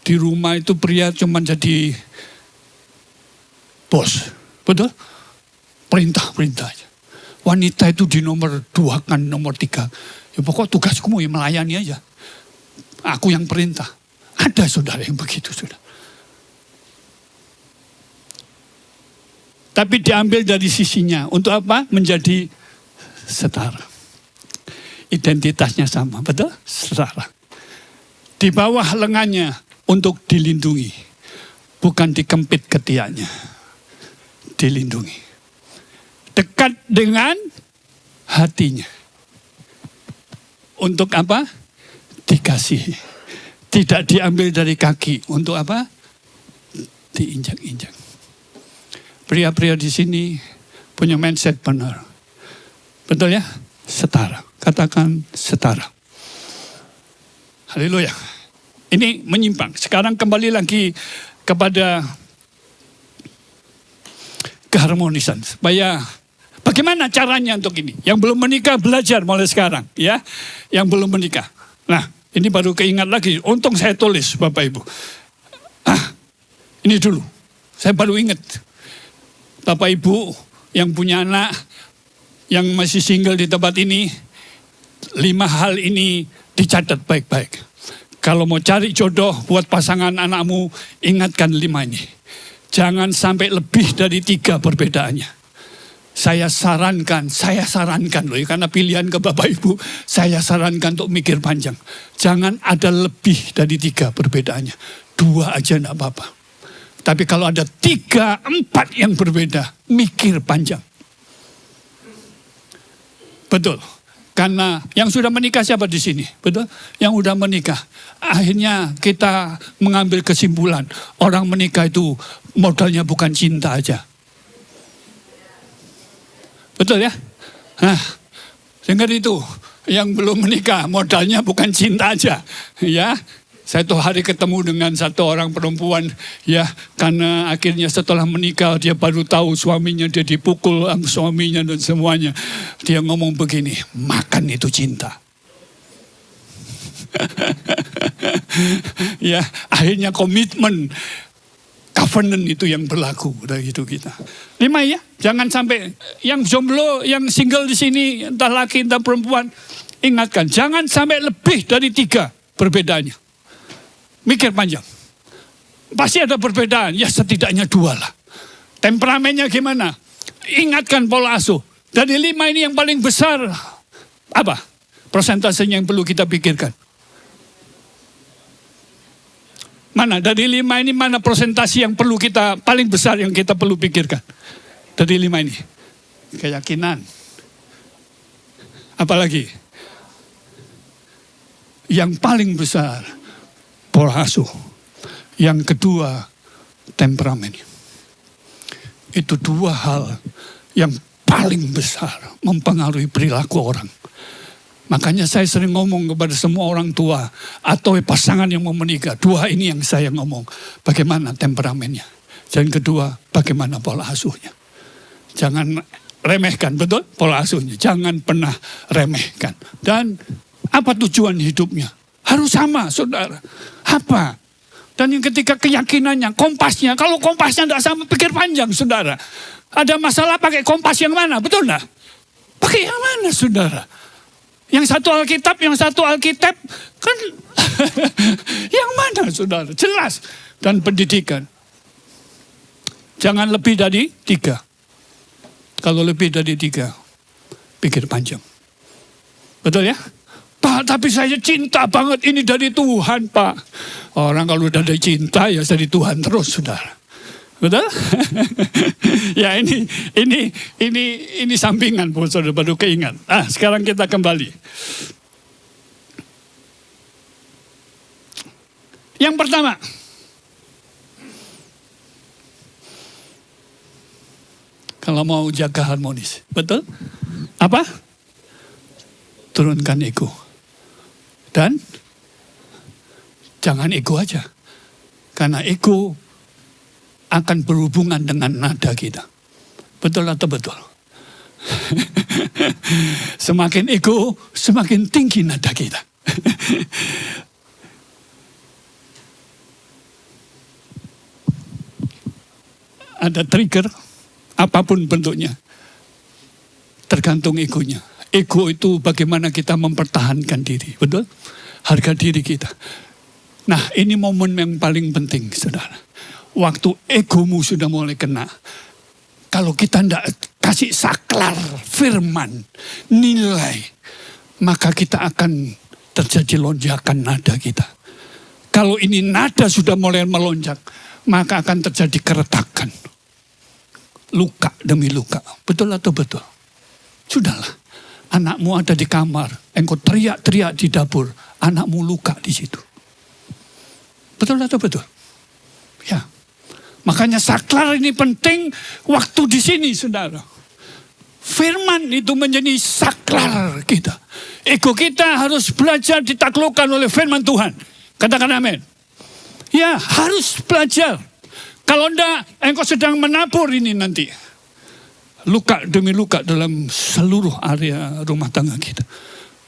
di rumah itu pria cuma jadi bos, betul? Perintah aja. Wanita itu di nomor 2 kan, nomor 3. Ya pokok tugasku mau melayani aja. Aku yang perintah. Ada saudara yang begitu sudah. Tapi diambil dari sisinya. Untuk apa? Menjadi setara. Identitasnya sama, betul? Setara. Di bawah lengannya untuk dilindungi. Bukan dikempit ketiaknya. Dilindungi. Dekat dengan hatinya. Untuk apa? Dikasihi. Tidak diambil dari kaki. Untuk apa? Diinjak-injak. Pria-pria di sini punya mindset benar. Betul ya? Setara. Katakan setara. Haleluya. Ini menyimpang. Sekarang kembali lagi kepada keharmonisan. Supaya bagaimana caranya untuk ini? Yang belum menikah belajar mulai sekarang. Ya, yang belum menikah. Nah, ini baru keingat lagi. Untung saya tulis Bapak Ibu. Ini dulu. Saya baru ingat. Bapak Ibu yang punya anak, yang masih single di tempat ini, 5 hal ini dicatat baik-baik. Kalau mau cari jodoh buat pasangan anakmu, ingatkan 5 ini. Jangan sampai lebih dari 3 perbedaannya. Saya sarankan loh ya, karena pilihan ke Bapak Ibu, saya sarankan untuk mikir panjang. Jangan ada lebih dari 3 perbedaannya. 2 aja enggak apa-apa. Tapi kalau ada 3, 4 yang berbeda, mikir panjang. Betul. Karena yang sudah menikah siapa di sini? Betul? Yang sudah menikah. Akhirnya kita mengambil kesimpulan. Orang menikah itu modalnya bukan cinta aja. Betul ya? Nah, dengar itu. Yang belum menikah modalnya bukan cinta aja. Ya. Saya tuh hari ketemu dengan satu orang perempuan, ya, karena akhirnya setelah menikah dia baru tahu suaminya, dia dipukul suaminya dan semuanya. Dia ngomong begini, makan itu cinta. Ya, akhirnya komitmen, covenant itu yang berlaku dari hidup kita. 5 ya, jangan sampai yang jomblo, yang single di sini, entah laki entah perempuan, ingatkan, jangan sampai lebih dari 3 perbedaannya. Mikir panjang. Pasti ada perbedaan, ya setidaknya 2 lah. Temperamennya gimana? Ingatkan pola asuh. Dari 5 ini yang paling besar, apa? Persentasenya yang perlu kita pikirkan. Mana? Dari 5 ini mana persentase yang perlu kita, paling besar yang kita perlu pikirkan? Dari 5 ini. Keyakinan. Apalagi? Yang paling besar, pola asuh. Yang kedua, temperamen. Itu 2 hal yang paling besar mempengaruhi perilaku orang. Makanya saya sering ngomong kepada semua orang tua atau pasangan yang mau menikah. 2 ini yang saya ngomong. Bagaimana temperamennya. Dan kedua, bagaimana pola asuhnya. Jangan remehkan, betul? Pola asuhnya. Jangan pernah remehkan. Dan apa tujuan hidupnya? Harus sama, saudara. Apa? Dan yang ketiga keyakinannya, kompasnya. Kalau kompasnya tidak sama, pikir panjang, saudara. Ada masalah pakai kompas yang mana? Betul enggak? Pakai yang mana, saudara? Yang satu Alkitab, yang satu Alkitab. Kan yang mana, saudara? Jelas. Dan pendidikan. Jangan lebih dari 3. Kalau lebih dari 3, pikir panjang. Betul ya? Pak, tapi saya cinta banget ini dari Tuhan, Pak. Orang kalau udah ada cinta, ya dari Tuhan terus, saudara. Betul? Ya ini sampingan, saudara, baru keingat. Sekarang kita kembali. Yang pertama, kalau mau jaga harmonis, betul? Apa? Turunkan ego. Dan jangan ego aja. Karena ego akan berhubungan dengan nada kita. Betul atau betul? Semakin ego, semakin tinggi nada kita. Ada trigger, apapun bentuknya. Tergantung egonya. Ego itu bagaimana kita mempertahankan diri. Betul? Harga diri kita. Nah, ini momen yang paling penting, saudara. Waktu egomu sudah mulai kena. Kalau kita tidak kasih saklar, firman, nilai. Maka kita akan terjadi lonjakan nada kita. Kalau ini nada sudah mulai melonjak. Maka akan terjadi keretakan. Luka demi luka. Betul atau betul? Sudahlah. Anakmu ada di kamar. Engkau teriak-teriak di dapur. Anakmu luka di situ. Betul atau betul? Ya. Makanya saklar ini penting waktu di sini, saudara. Firman itu menjadi saklar kita. Ego kita harus belajar ditaklukkan oleh firman Tuhan. Katakan amin. Ya, harus belajar. Kalau enggak, engkau sedang menabur ini nanti. Luka demi luka dalam seluruh area rumah tangga kita.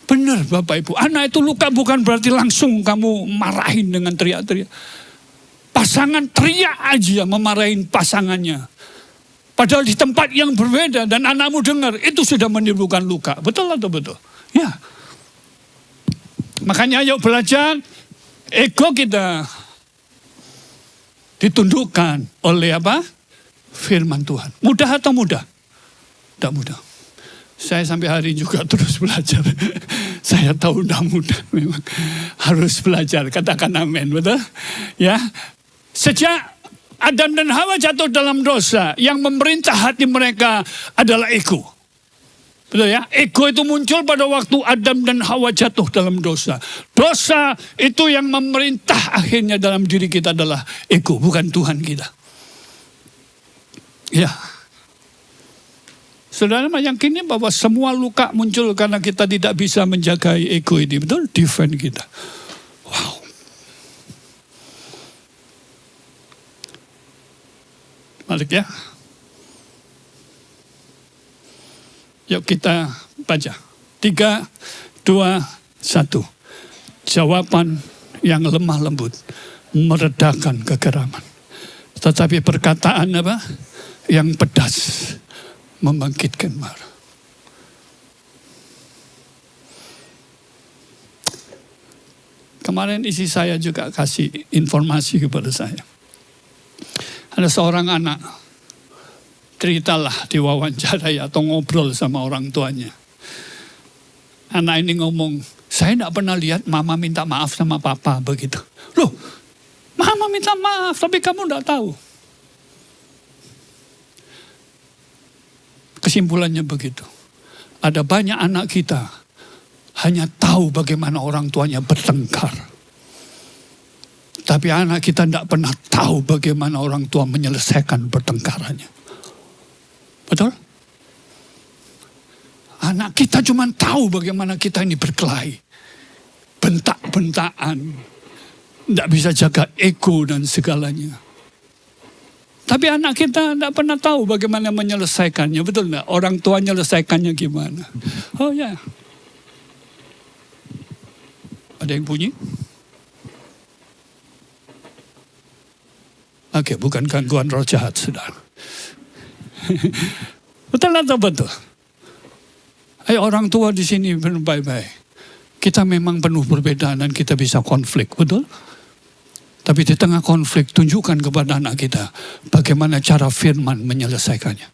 Benar Bapak Ibu, anak itu luka bukan berarti langsung kamu marahin dengan teriak-teriak. Pasangan teriak aja memarahin pasangannya. Padahal di tempat yang berbeda dan anakmu dengar, itu sudah menimbulkan luka. Betul atau betul? Ya. Makanya ayo belajar, ego kita ditundukkan oleh apa? Firman Tuhan. Mudah atau mudah? Tidak mudah. Saya sampai hari ini juga terus belajar. Saya tahu tidak mudah memang. Harus belajar, katakan amin, betul? Ya. Sejak Adam dan Hawa jatuh dalam dosa, yang memerintah hati mereka adalah ego. Betul ya? Ego itu muncul pada waktu Adam dan Hawa jatuh dalam dosa. Dosa itu yang memerintah akhirnya dalam diri kita adalah ego, bukan Tuhan kita. Ya. Saudara meyakini bahwa semua luka muncul karena kita tidak bisa menjaga ego ini. Betul? Defend kita. Wow. Balik ya. Yuk kita baca. 3, 2, 1. Jawaban yang lemah lembut meredakan kegeraman. Tetapi perkataan apa? Yang pedas membangkitkan marah. Kemarin istri saya juga kasih informasi kepada saya. Ada seorang anak, ceritalah diwawancarai atau ngobrol sama orang tuanya. Anak ini ngomong, saya tidak pernah lihat mama minta maaf sama papa begitu. Loh, mama minta maaf tapi kamu tidak tahu. Kesimpulannya begitu. Ada banyak anak kita hanya tahu bagaimana orang tuanya bertengkar. Tapi anak kita tidak pernah tahu bagaimana orang tua menyelesaikan pertengkarannya. Betul? Anak kita cuma tahu bagaimana kita ini berkelahi. Bentak-bentakan. Tidak bisa jaga ego dan segalanya. Tapi anak kita tidak pernah tahu bagaimana menyelesaikannya. Betul tidak? Orang tua menyelesaikannya gimana? Oh ya. Ada yang bunyi? Oke, bukan gangguan roh jahat, saudara. Betul atau betul? Ayo orang tua di sini baik-baik. Kita memang penuh perbedaan dan kita bisa konflik, betul? Tapi di tengah konflik, tunjukkan kepada anak kita bagaimana cara firman menyelesaikannya.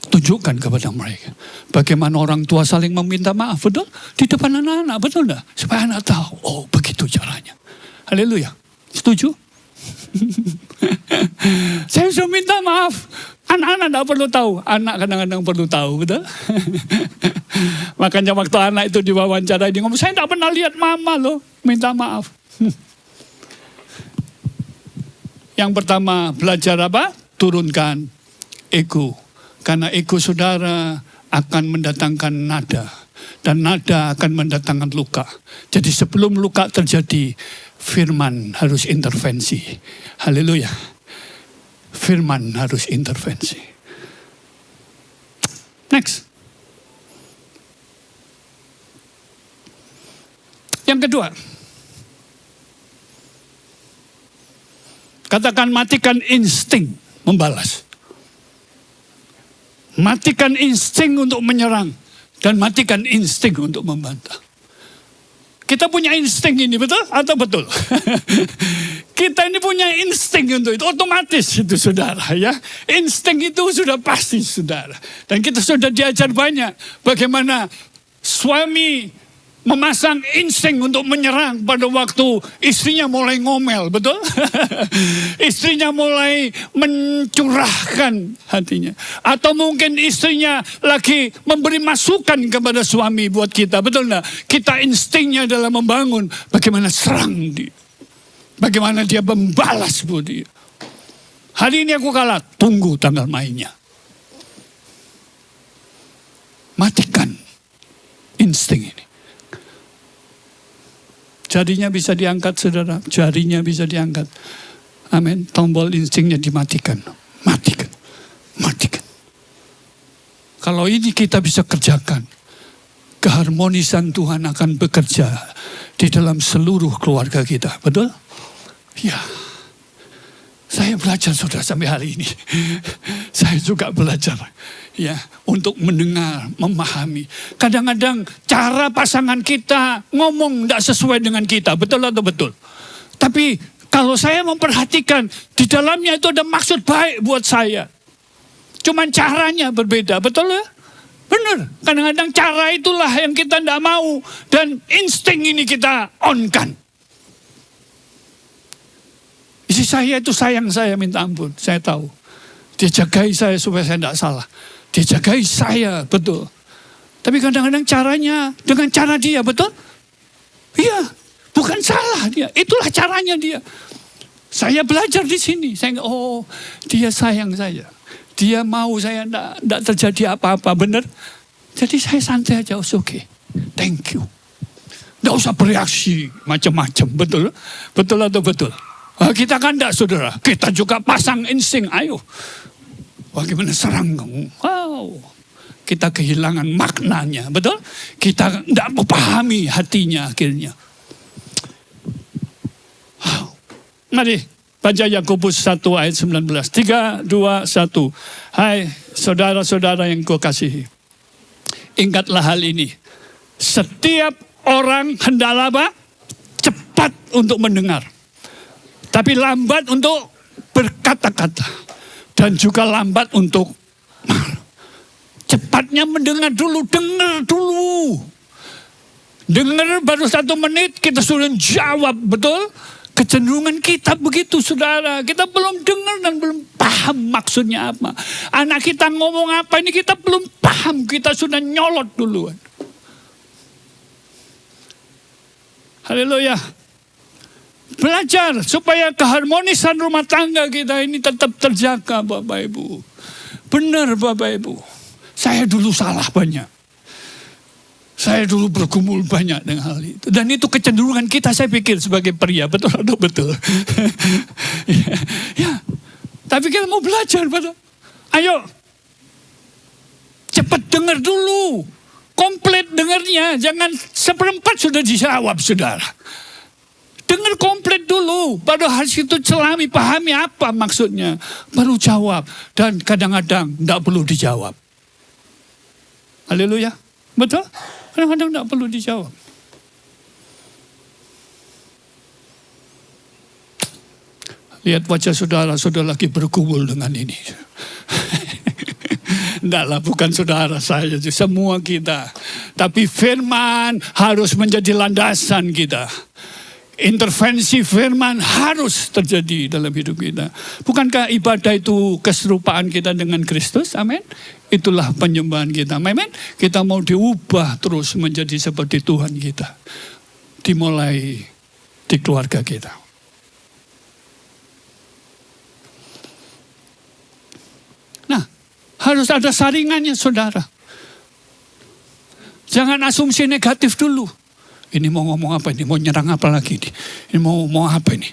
Tunjukkan kepada mereka. Bagaimana orang tua saling meminta maaf, betul? Di depan anak-anak, betul enggak? Supaya anak tahu, oh begitu caranya. Haleluya. Setuju? Saya sudah minta maaf. Anak-anak tidak perlu tahu. Anak kadang-kadang perlu tahu, betul? Makanya waktu anak itu diwawancara, dia ngomong, saya tidak pernah lihat mama loh minta maaf. Yang pertama, belajar apa? Turunkan ego. Karena ego saudara akan mendatangkan nada. Dan nada akan mendatangkan luka. Jadi sebelum luka terjadi, firman harus intervensi. Haleluya. Firman harus intervensi. Next. Yang kedua. Katakan matikan insting membalas. Matikan insting untuk menyerang. Dan matikan insting untuk membantah. Kita punya insting ini, betul? Atau betul? Kita ini punya insting untuk itu. Otomatis itu, saudara. Ya, insting itu sudah pasti, saudara. Dan kita sudah diajar banyak. Bagaimana suami memasang insting untuk menyerang pada waktu istrinya mulai ngomel, betul? Istrinya mulai mencurahkan hatinya. Atau mungkin istrinya lagi memberi masukan kepada suami buat kita, betul enggak? Kita instingnya adalah membangun, bagaimana serang dia. Bagaimana dia membalas buat dia. Hari ini aku kalah, tunggu tanggal mainnya. Matikan insting ini. Jarinya bisa diangkat, saudara. Jarinya bisa diangkat. Amin. Tombol instingnya dimatikan. Matikan. Matikan. Kalau ini kita bisa kerjakan, keharmonisan Tuhan akan bekerja di dalam seluruh keluarga kita. Betul? Ya. Saya belajar, saudara, sampai hari ini. Saya juga belajar. Ya, untuk mendengar, memahami. Kadang-kadang cara pasangan kita ngomong tidak sesuai dengan kita. Betul atau betul? Tapi kalau saya memperhatikan, di dalamnya itu ada maksud baik buat saya. Cuman caranya berbeda. Betul ya? Benar. Kadang-kadang cara itulah yang kita tidak mau. Dan insting ini kita on-kan. Istri saya itu sayang saya, minta ampun. Saya tahu. Dia jagai saya supaya saya tidak salah. Dia jagai saya, betul. Tapi kadang-kadang caranya dengan cara dia, betul? Iya, bukan salah dia. Itulah caranya dia. Saya belajar di sini. Saya, oh, dia sayang saya. Dia mau saya tidak terjadi apa-apa, benar? Jadi saya santai aja, oke. Okay. Thank you. Tidak usah bereaksi macam-macam, betul? Betul atau betul? Kita kan tidak, saudara. Kita juga pasang insting, ayo. Bagaimana serang kamu? Wow. Kita kehilangan maknanya, betul? Kita tidak memahami hatinya akhirnya. Wow. Mari baca Yakobus 1 ayat 19. 3, 2, 1. Hai saudara-saudara yang kau kasihi. Ingatlah hal ini. Setiap orang hendaklah apa? Cepat cepat untuk mendengar, tapi lambat untuk berkata-kata, dan juga lambat untuk marah. Cepatnya mendengar dulu, dengar dulu. Dengar baru 1 menit kita sudah jawab, betul? Kecenderungan kita begitu, saudara. Kita belum dengar dan belum paham maksudnya apa. Anak kita ngomong apa ini kita belum paham, kita sudah nyolot duluan. Haleluya. Belajar supaya keharmonisan rumah tangga kita ini tetap terjaga, Bapak Ibu. Benar, Bapak Ibu. Saya dulu salah banyak. Saya dulu bergumul banyak dengan hal itu. Dan itu kecenderungan kita, saya pikir, sebagai pria. Betul atau betul? ya. Tapi kita mau belajar, betul. Ayo. Cepat dengar dulu. Komplit dengarnya. Jangan 1/4 sudah dijawab, saudara. Dengar komplit dulu. Baru harus itu celami, pahami apa maksudnya. Baru jawab. Dan kadang-kadang tidak perlu dijawab. Haleluya. Betul? Kadang-kadang tidak perlu dijawab. Lihat wajah saudara, saudara lagi bergumul dengan ini. Tidaklah, bukan saudara saya, semua kita. Tapi firman harus menjadi landasan kita. Intervensi firman harus terjadi dalam hidup kita. Bukankah ibadah itu keserupaan kita dengan Kristus? Amin. Itulah penyembahan kita. Amin. Kita mau diubah terus menjadi seperti Tuhan kita. Dimulai di keluarga kita. Nah, harus ada saringannya, saudara. Jangan asumsi negatif dulu. Ini mau ngomong apa ini? Mau nyerang apa lagi ini? Ini mau apa ini?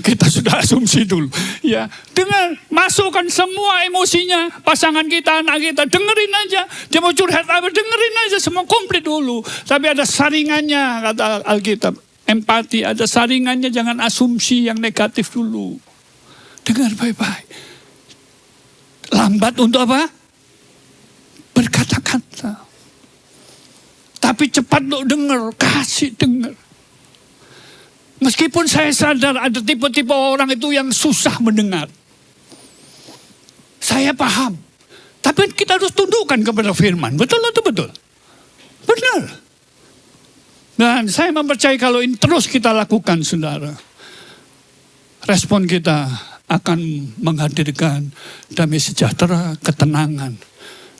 Kita sudah asumsi dulu. Ya, dengar, masukkan semua emosinya, pasangan kita, anak kita, dengerin aja. Dia mau curhat apa, dengerin aja, semua komplit dulu. Tapi ada saringannya, kata Alkitab. Empati, ada saringannya, jangan asumsi yang negatif dulu. Dengar baik-baik. Lambat untuk apa? Berkata-kata. Tapi cepat untuk dengar, kasih dengar. Meskipun saya sadar ada tipe-tipe orang itu yang susah mendengar. Saya paham. Tapi kita harus tundukkan kepada firman. Betul atau betul? Benar. Dan saya mempercayai kalau ini terus kita lakukan, saudara. Respon kita akan menghadirkan damai sejahtera, ketenangan,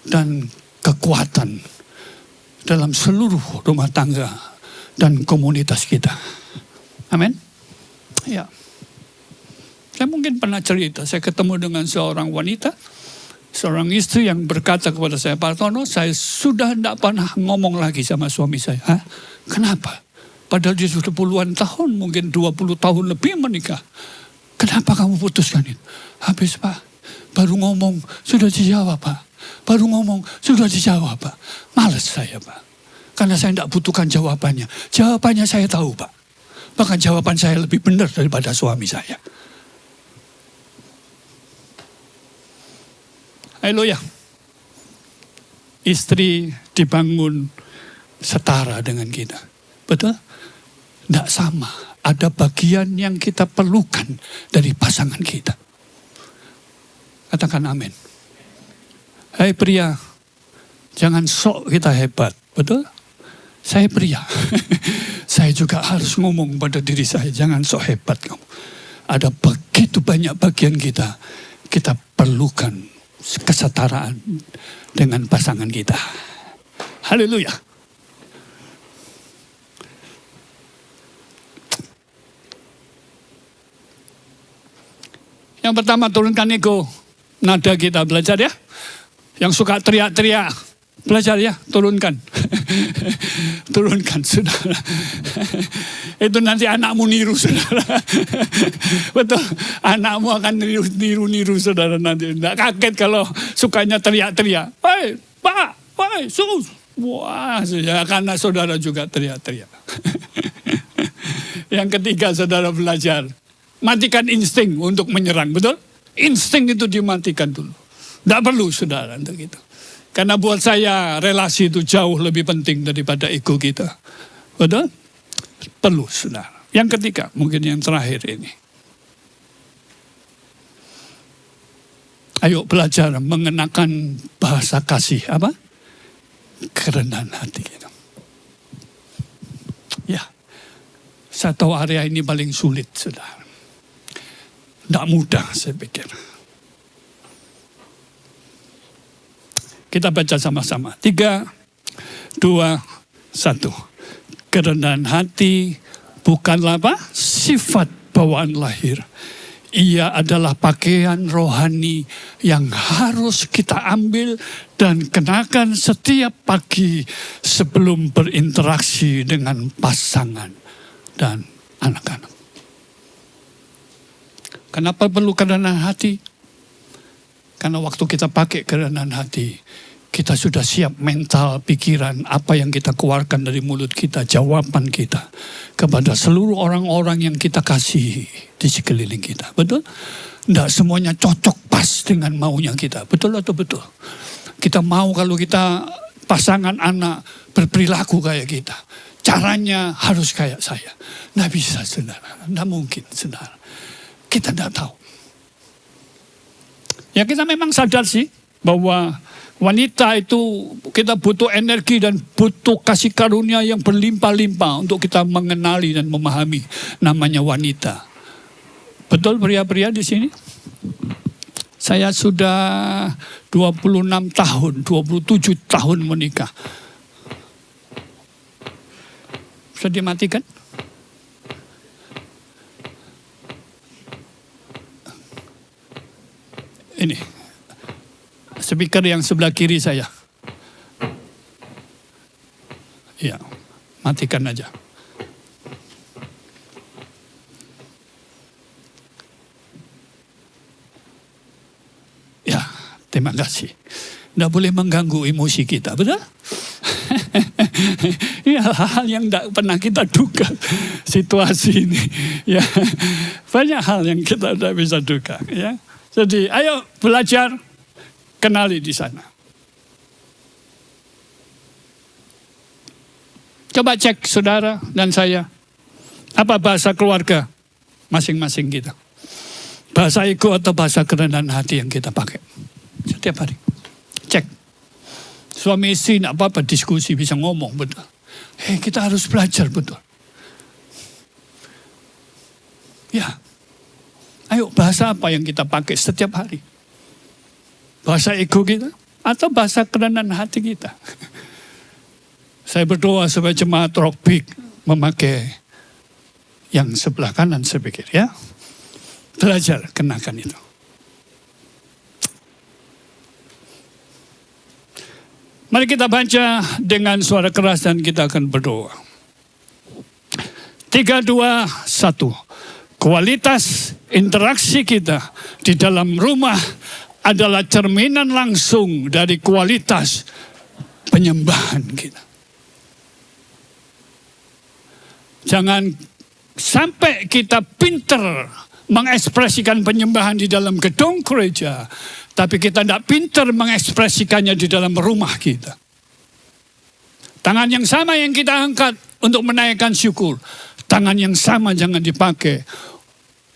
dan kekuatan dalam seluruh rumah tangga dan komunitas kita. Amin. Ya. Saya mungkin pernah cerita, saya ketemu dengan seorang wanita, seorang istri yang berkata kepada saya, Pak Tono, saya sudah tidak pernah ngomong lagi sama suami saya. Hah? Kenapa? Padahal dia sudah puluhan tahun, mungkin 20 tahun lebih menikah. Kenapa kamu putuskan itu? Habis, Pak, baru ngomong sudah dijawab, Pak. Baru ngomong, sudah dijawab, Pak. Males saya, Pak. Karena saya tidak butuhkan jawabannya. Jawabannya saya tahu, Pak. Bahkan jawaban saya lebih benar daripada suami saya. Haleluya. Istri dibangun setara dengan kita. Betul? Tidak sama. Ada bagian yang kita perlukan dari pasangan kita. Katakan amin. Hai pria, jangan sok kita hebat, betul? Saya pria, saya juga harus ngomong pada diri saya, jangan sok hebat kamu. Ada begitu banyak bagian kita perlukan kesetaraan dengan pasangan kita. Haleluya. Yang pertama, turunkan ego. Nada kita, belajar ya. Yang suka teriak-teriak, belajar ya, turunkan. Turunkan, saudara. Itu nanti anakmu niru, saudara. Betul, anakmu akan niru, saudara nanti. Tidak kaget kalau sukanya teriak-teriak. Hei, Pak, hei, sus. Wah, ya, karena saudara juga teriak-teriak. Yang ketiga, saudara belajar. Matikan insting untuk menyerang, betul? Insting itu dimatikan dulu. Tidak perlu, saudara, untuk itu. Karena buat saya relasi itu jauh lebih penting daripada ego kita. Betul? Perlu, saudara. Yang ketiga, mungkin yang terakhir ini. Ayo belajar mengenakan bahasa kasih. Apa? Kerendahan hati. Ya, saya tahu area ini paling sulit, saudara. Tidak mudah, saya pikir. Kita baca sama-sama. 3, 2, 1. Kerendahan hati bukanlah apa? Sifat bawaan lahir. Ia adalah pakaian rohani yang harus kita ambil dan kenakan setiap pagi sebelum berinteraksi dengan pasangan dan anak-anak. Kenapa perlu kerendahan hati? Karena waktu kita pakai kerendahan hati, kita sudah siap mental, pikiran, apa yang kita keluarkan dari mulut kita, jawaban kita kepada seluruh orang-orang yang kita kasih di sekeliling kita. Betul? Tidak semuanya cocok pas dengan maunya kita. Betul atau betul? Kita mau kalau kita pasangan anak berperilaku kayak kita. Caranya harus kayak saya. Tidak bisa, saudara. Tidak mungkin, saudara. Kita tidak tahu. Ya kita memang sadar sih bahwa wanita itu kita butuh energi dan butuh kasih karunia yang berlimpah-limpah untuk kita mengenali dan memahami namanya wanita. Betul pria-pria di sini? Saya sudah 26 tahun, 27 tahun menikah. Bisa dimatikan? Ini speaker yang sebelah kiri saya. Ya, matikan aja. Ya, terima kasih. Tidak boleh mengganggu emosi kita, betul? Ini hal-hal yang tidak pernah kita duga situasi ini. Ya, banyak hal yang kita tidak bisa duga. Ya. Jadi ayo belajar kenali di sana. Coba cek saudara dan saya. Apa bahasa keluarga masing-masing kita? Bahasa ego atau bahasa kerendahan hati yang kita pakai? Setiap hari. Cek. Suami istri tidak apa-apa diskusi, bisa ngomong, betul. Kita harus belajar, betul. Ya. Ayo, bahasa apa yang kita pakai setiap hari? Bahasa ego kita atau bahasa kerendahan hati kita? Saya berdoa supaya jemaat Rock Big memakai yang sebelah kanan, saya pikir ya. Belajar kenakan itu. Mari kita baca dengan suara keras dan kita akan berdoa. 3, 2, 1. Kualitas interaksi kita di dalam rumah adalah cerminan langsung dari kualitas penyembahan kita. Jangan sampai kita pinter mengekspresikan penyembahan di dalam gedung gereja, tapi kita tidak pinter mengekspresikannya di dalam rumah kita. Tangan yang sama yang kita angkat untuk menaikkan syukur, tangan yang sama jangan dipakai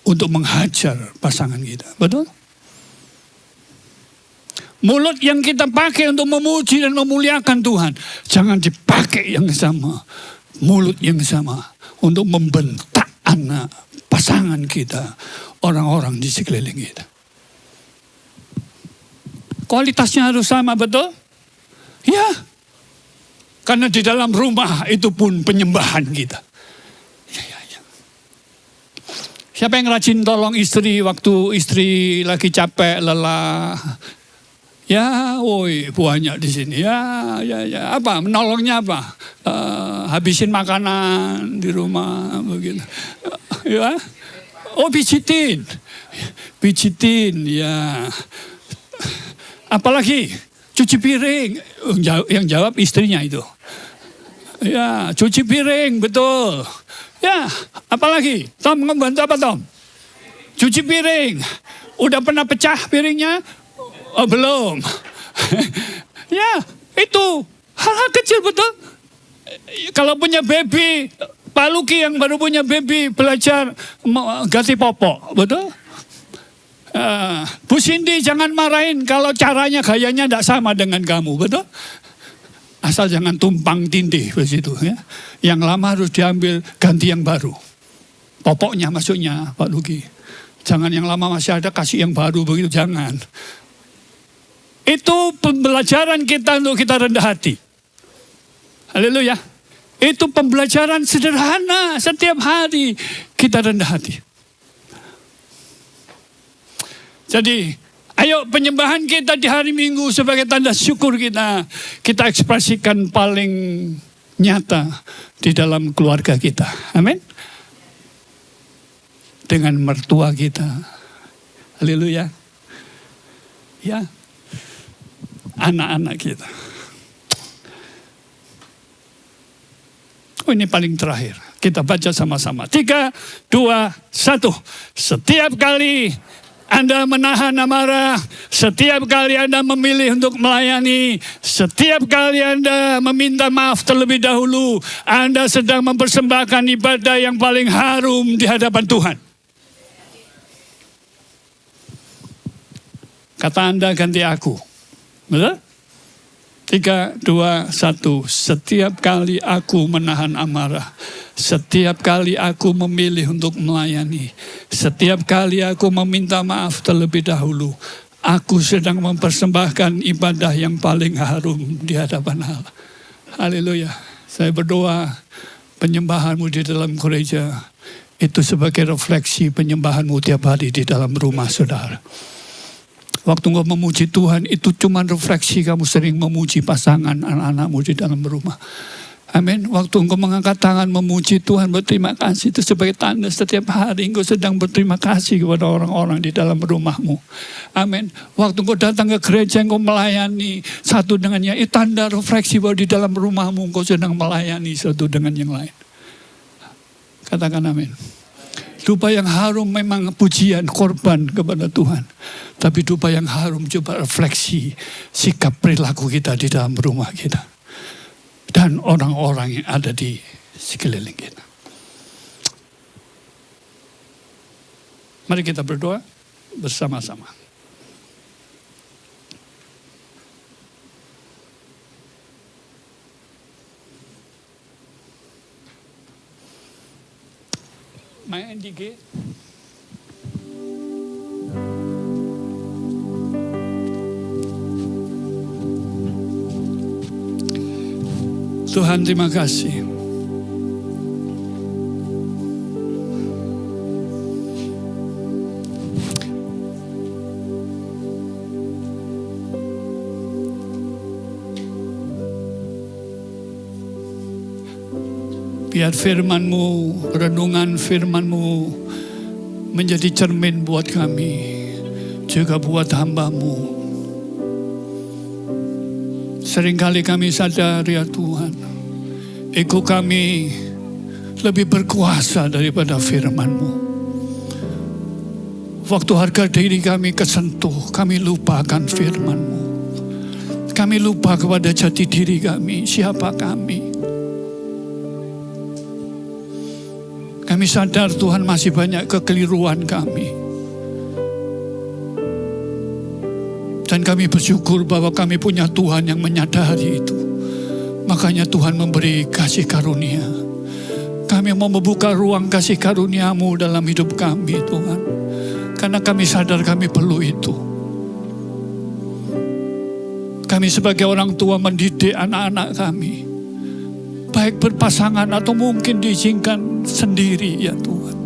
untuk menghajar pasangan kita. Betul? Mulut yang kita pakai untuk memuji dan memuliakan Tuhan, jangan dipakai yang sama. Mulut yang sama untuk membentak anak, pasangan kita, orang-orang di sekeliling kita. Kualitasnya harus sama, betul? Ya. Karena di dalam rumah itu pun penyembahan kita. Ya. Siapa yang rajin tolong istri waktu istri lagi capek, lelah? Ya, woi, banyak di sini. Ya. Apa? Menolongnya apa? Habisin makanan di rumah, begitu. Ya. Oh, pijitin, ya. Apalagi cuci piring. Yang jawab istrinya itu. Ya, cuci piring, betul. Ya, apalagi? Tom, membantu apa Tom? Cuci piring. Udah pernah pecah piringnya? Oh, belum. Ya, itu hal-hal kecil, betul. Kalau punya baby, Pak Luki yang baru punya baby belajar ganti popok, betul? Bu Cindy jangan marahin kalau caranya gayanya tidak sama dengan kamu, betul? Asal jangan tumpang tindih begitu ya. Yang lama harus diambil, ganti yang baru. Popoknya maksudnya Pak Luki. Jangan yang lama masih ada kasih yang baru begitu, jangan. Itu pembelajaran kita untuk kita rendah hati. Haleluya. Itu pembelajaran sederhana setiap hari kita rendah hati. Jadi, ayo penyembahan kita di hari Minggu sebagai tanda syukur kita ekspresikan paling nyata di dalam keluarga kita. Amin. Dengan mertua kita. Haleluya. Ya. Anak-anak kita. Oh, ini paling terakhir. Kita baca sama-sama. 3, 2, 1. Setiap kali Anda menahan amarah, setiap kali Anda memilih untuk melayani, setiap kali Anda meminta maaf terlebih dahulu, Anda sedang mempersembahkan ibadah yang paling harum di hadapan Tuhan. Kata Anda ganti aku. Betul? 3, 2, 1. Setiap kali aku menahan amarah, setiap kali aku memilih untuk melayani, setiap kali aku meminta maaf terlebih dahulu, aku sedang mempersembahkan ibadah yang paling harum di hadapan Allah. Haleluya. Saya berdoa penyembahanmu di dalam gereja itu sebagai refleksi penyembahanmu tiap hari di dalam rumah saudara. Waktu engkau memuji Tuhan itu cuma refleksi kamu sering memuji pasangan anak-anakmu di dalam rumah. Amin. Waktu engkau mengangkat tangan memuji Tuhan berterima kasih itu sebagai tanda setiap hari engkau sedang berterima kasih kepada orang-orang di dalam rumahmu. Amin. Waktu engkau datang ke gereja engkau melayani satu dengan yang lain, tanda refleksi bahwa di dalam rumahmu engkau sedang melayani satu dengan yang lain. Katakan amin. Dupa yang harum memang pujian korban kepada Tuhan. Tapi dupa yang harum coba refleksi sikap perilaku kita di dalam rumah kita. Dan orang-orang yang ada di sekeliling kita. Mari kita berdoa bersama-sama. Main di G. Tuhan terima kasih. Biar firman-Mu, renungan firman-Mu menjadi cermin buat kami, juga buat hamba-Mu. Seringkali kami sadar ya Tuhan, ego kami lebih berkuasa daripada firman-Mu. Waktu harga diri kami kesentuh, kami lupakan firman-Mu. Kami lupa kepada jati diri kami, siapa kami. Kami sadar Tuhan masih banyak kekeliruan kami. Dan kami bersyukur bahwa kami punya Tuhan yang menyadari itu. Makanya Tuhan memberi kasih karunia. Kami mau membuka ruang kasih karunia-Mu dalam hidup kami Tuhan. Karena kami sadar kami perlu itu. Kami sebagai orang tua mendidik anak-anak kami. Baik berpasangan atau mungkin diizinkan sendiri ya Tuhan.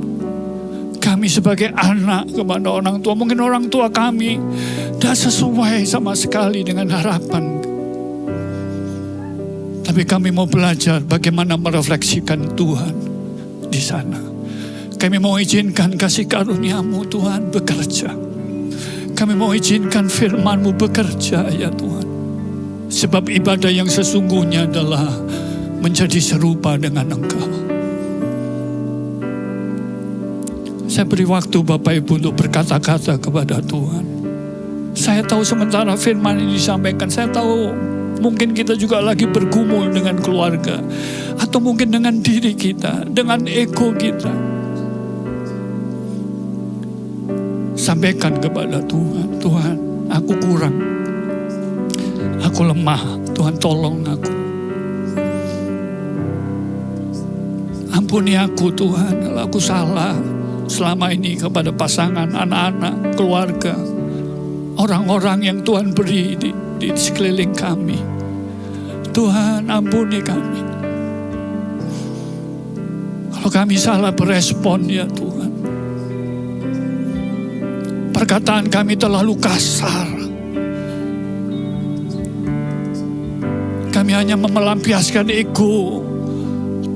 Kami sebagai anak kepada orang tua, mungkin orang tua kami tidak sesuai sama sekali dengan harapan. Tapi kami mau belajar bagaimana merefleksikan Tuhan di sana. Kami mau izinkan kasih karunia-Mu Tuhan bekerja. Kami mau izinkan firman-Mu bekerja ya Tuhan. Sebab ibadah yang sesungguhnya adalah menjadi serupa dengan Engkau. Saya beri waktu Bapak Ibu untuk berkata-kata kepada Tuhan. Saya tahu sementara firman ini disampaikan, saya tahu Mungkin kita juga lagi bergumul dengan keluarga, atau mungkin dengan diri kita, dengan ego kita. Sampaikan kepada Tuhan, Tuhan, aku kurang, aku lemah, Tuhan tolong aku. Ampuni aku Tuhan, kalau aku salah selama ini kepada pasangan, anak-anak, keluarga, orang-orang yang Tuhan beri di sekeliling kami. Tuhan, ampuni kami. Kalau kami salah berespon, ya Tuhan. Perkataan kami terlalu kasar. Kami hanya melampiaskan ego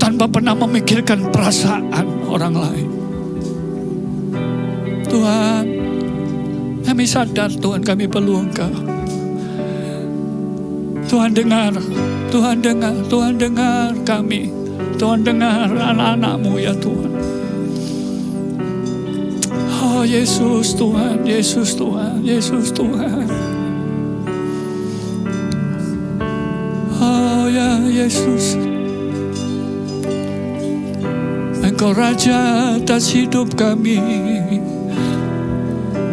tanpa pernah memikirkan perasaan orang lain. Tuhan, kami sadar Tuhan kami perlu Engkau. Tuhan dengar, Tuhan dengar, Tuhan dengar kami. Tuhan dengar anak-anak-Mu ya Tuhan. Oh Yesus Tuhan, Yesus Tuhan, Yesus Tuhan. Oh ya Yesus. Engkau Raja atas hidup kami.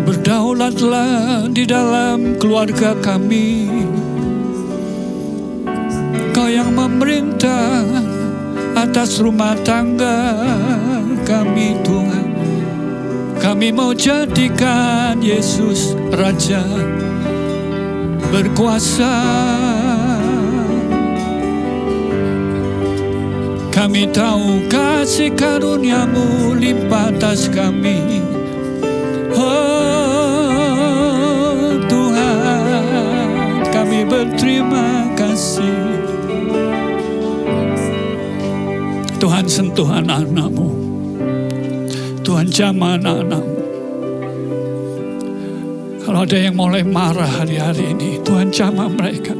Berdaulatlah di dalam keluarga kami. Engkau yang memerintah atas rumah tangga kami Tuhan. Kami mau jadikan Yesus Raja berkuasa. Kami tahu kasih karunia-Mu limpah atas kami. Oh Tuhan, kami berterima kasih. Tuhan sentuh anak-anak-Mu. Tuhan jamah anak-anak-Mu. Kalau ada yang mulai marah hari-hari ini, Tuhan jamah mereka.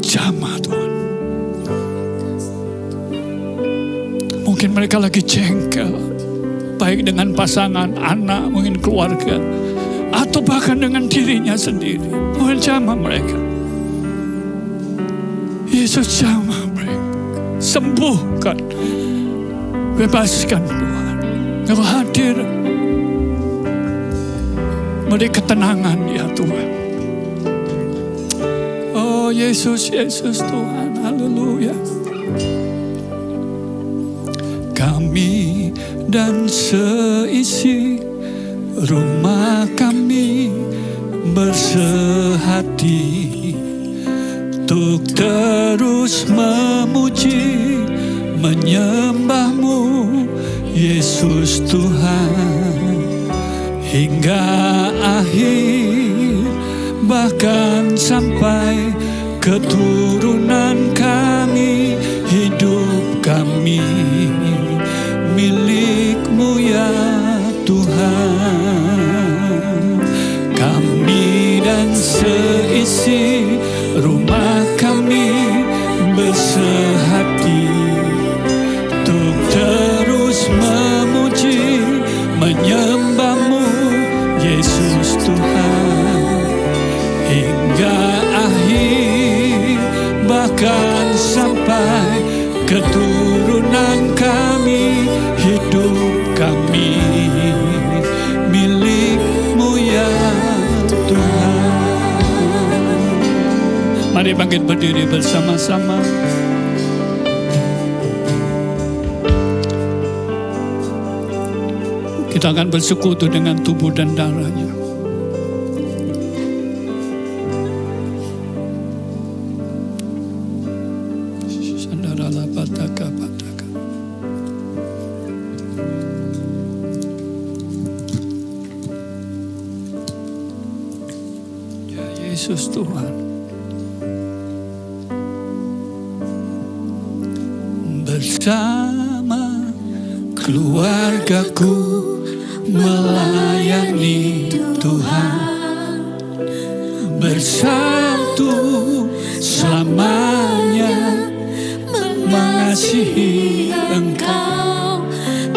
Jamah Tuhan. Mungkin mereka lagi jengkel, baik dengan pasangan, anak, mungkin keluarga, atau bahkan dengan dirinya sendiri. Tuhan jamah mereka. Yesus jamah mereka. Sembuhkan, bebaskan Tuhan. Engkau hadir, beri ketenangan ya Tuhan. Oh Yesus, Yesus Tuhan, haleluya. Kami dan seisi rumah kami bersehati untuk terus memuji, menyembah-Mu Yesus Tuhan hingga akhir, bahkan sampai keturunan kami. Hidup kami milik-Mu ya Tuhan. Kami dan seisi rumah kami bersehati untuk terus memuji, menyembah-Mu Yesus Tuhan hingga akhir, bahkan sampai keturunan kami. Hidup kami milik-Mu ya Tuhan. Mari bangkit berdiri bersama-sama. Kita akan bersekutu dengan tubuh dan darahnya. Ya Yesus Tuhan. Bersama keluargaku melayani Tuhan, bersatu selamanya mengasihi Engkau.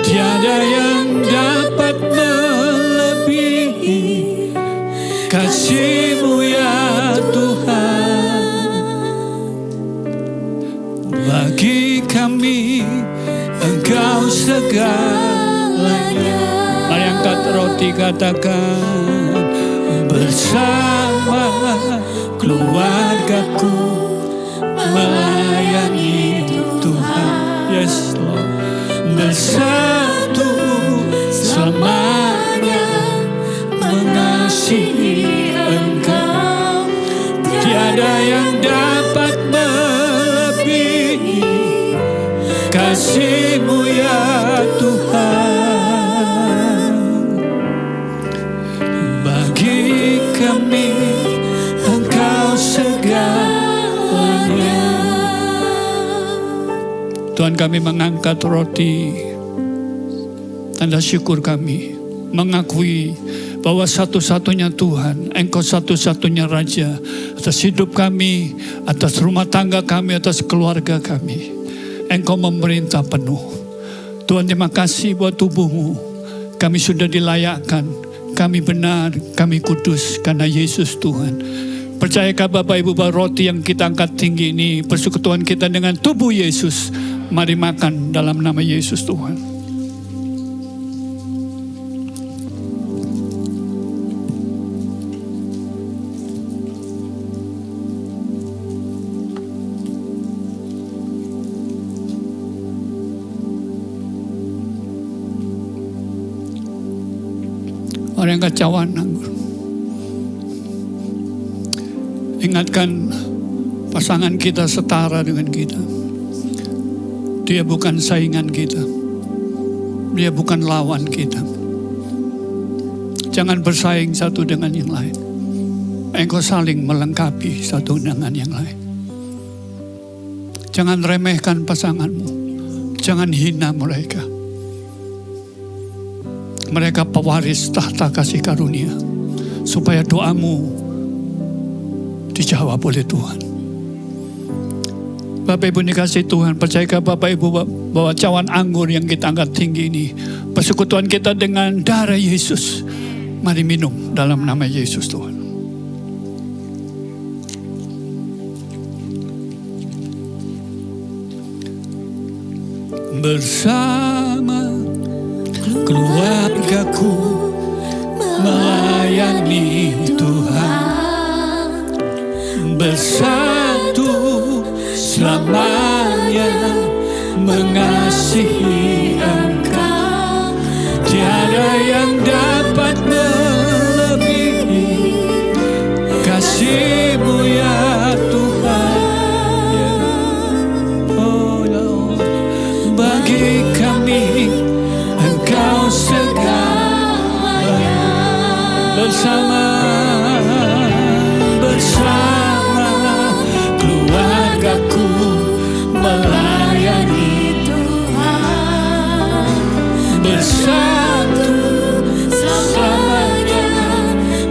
Tiada yang dapat melebihi kasih-Mu ya Tuhan. segalanya. Mari angkat roti, katakan, bersama keluargaku melayani Tuhan. Yes Lord. Bersatu selamanya mengasihi Engkau. Tiada yang dapat melebihi kasih-Mu ya Tuhan. Bagi kami Engkau segalanya. Tuhan, kami mengangkat roti, tanda syukur kami, mengakui bahwa satu-satunya Tuhan, Engkau satu-satunya Raja atas hidup kami, atas rumah tangga kami, atas keluarga kami. Engkau memerintah penuh. Tuhan, terima kasih buat tubuh-Mu. Kami sudah dilayakkan, kami benar, kami kudus karena Yesus Tuhan. Percayakah Bapak Ibu bahwa roti yang kita angkat tinggi ini persekutuan kita dengan tubuh Yesus? Mari makan dalam nama Yesus Tuhan. Orang kacauan anggur. Ingatkan pasangan kita setara dengan kita. Dia bukan saingan kita. Dia bukan lawan kita. Jangan bersaing satu dengan yang lain. Engkau saling melengkapi satu dengan yang lain. Jangan remehkan pasanganmu. Jangan hina mereka. Mereka pewaris tahta kasih karunia. Supaya doamu dijawab oleh Tuhan. Bapak Ibu dikasih Tuhan, percayakah Bapak Ibu bahwa cawan anggur yang kita angkat tinggi ini persekutuan kita dengan darah Yesus. Mari minum dalam nama Yesus Tuhan. Bersama keluargaku melayani Tuhan. Bersatu selamanya mengasihi Engkau. Tiada yang dapat melebihi kasih-Mu ya Tuhan. Oh Lord, bagi kami Engkau segalanya. Bersama keluargaku melayani Tuhan. Bersatu selamanya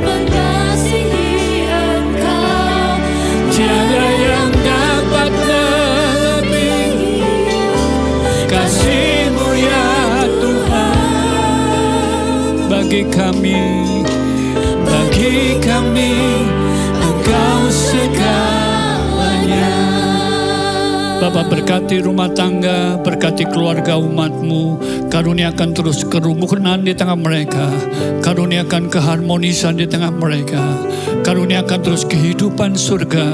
mengasihi Engkau. Tiada yang dapat melebihi kasih-Mu ya Tuhan. Bagi kami Engkau segalanya. Bapa, berkati rumah tangga, berkati keluarga umat-Mu, karuniakan terus kerukunan di tengah mereka, karuniakan keharmonisan di tengah mereka, karuniakan terus kehidupan surga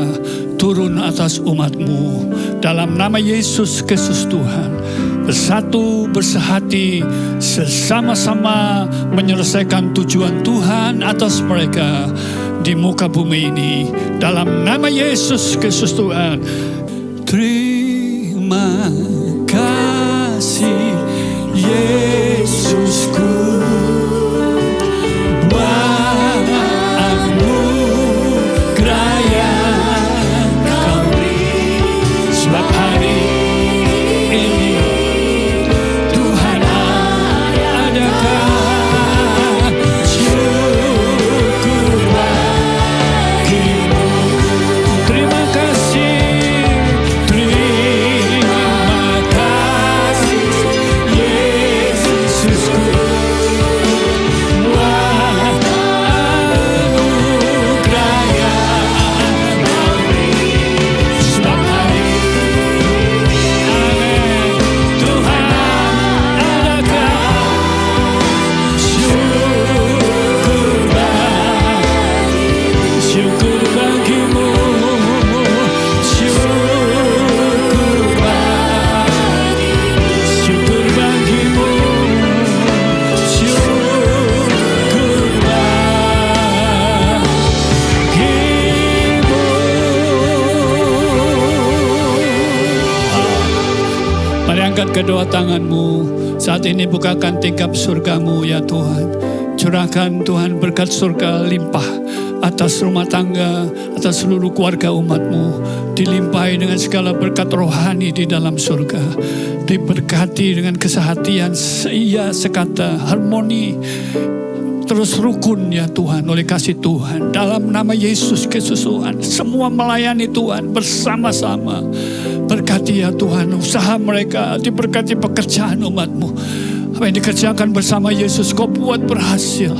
turun atas umat-Mu. Dalam nama Yesus Kristus Tuhan, bersatu, bersehati, sesama-sama menyelesaikan tujuan Tuhan atas mereka di muka bumi ini. Dalam nama Yesus Kristus Tuhan. Terima kasih Yesusku, buat anugerah yang Kau beri. Sebab hari ini Tuhan adakan syukur bagimu. Terima kasih Yesus. kedua tangan-Mu. Saat ini bukakan tingkap surga-Mu ya Tuhan. Curahkan Tuhan berkat surga limpah atas rumah tangga, atas seluruh keluarga umat-Mu. Dilimpahi dengan segala berkat rohani di dalam surga. Diberkati dengan kesehatian, seia sekata, harmoni, terus rukun ya Tuhan oleh kasih Tuhan. Dalam nama Yesus Kristus Tuhan, semua melayani Tuhan bersama-sama. Berkati ya Tuhan usaha mereka, diberkati pekerjaan umat-Mu. Apa yang dikerjakan bersama Yesus, Kau buat berhasil,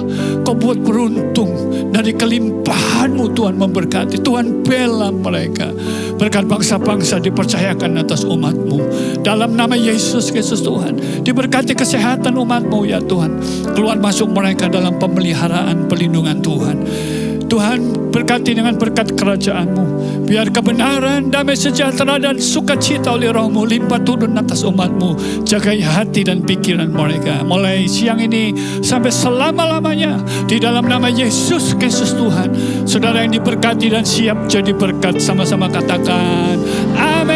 Kau buat beruntung. Dari kelimpahan-Mu Tuhan memberkati. Tuhan bela mereka. Berkat bangsa-bangsa dipercayakan atas umat-Mu. Dalam nama Yesus Kristus Tuhan, diberkati kesehatan umat-Mu ya Tuhan. Keluar masuk mereka dalam pemeliharaan perlindungan Tuhan. Tuhan berkati dengan berkat kerajaan-Mu. Biar kebenaran, damai sejahtera dan sukacita oleh Roh-Mu limpah turun atas umat-Mu. Jagai hati dan pikiran mereka. Mulai siang ini sampai selama-lamanya. Di dalam nama Yesus Kristus Tuhan. Saudara yang diberkati dan siap jadi berkat, sama-sama katakan amin.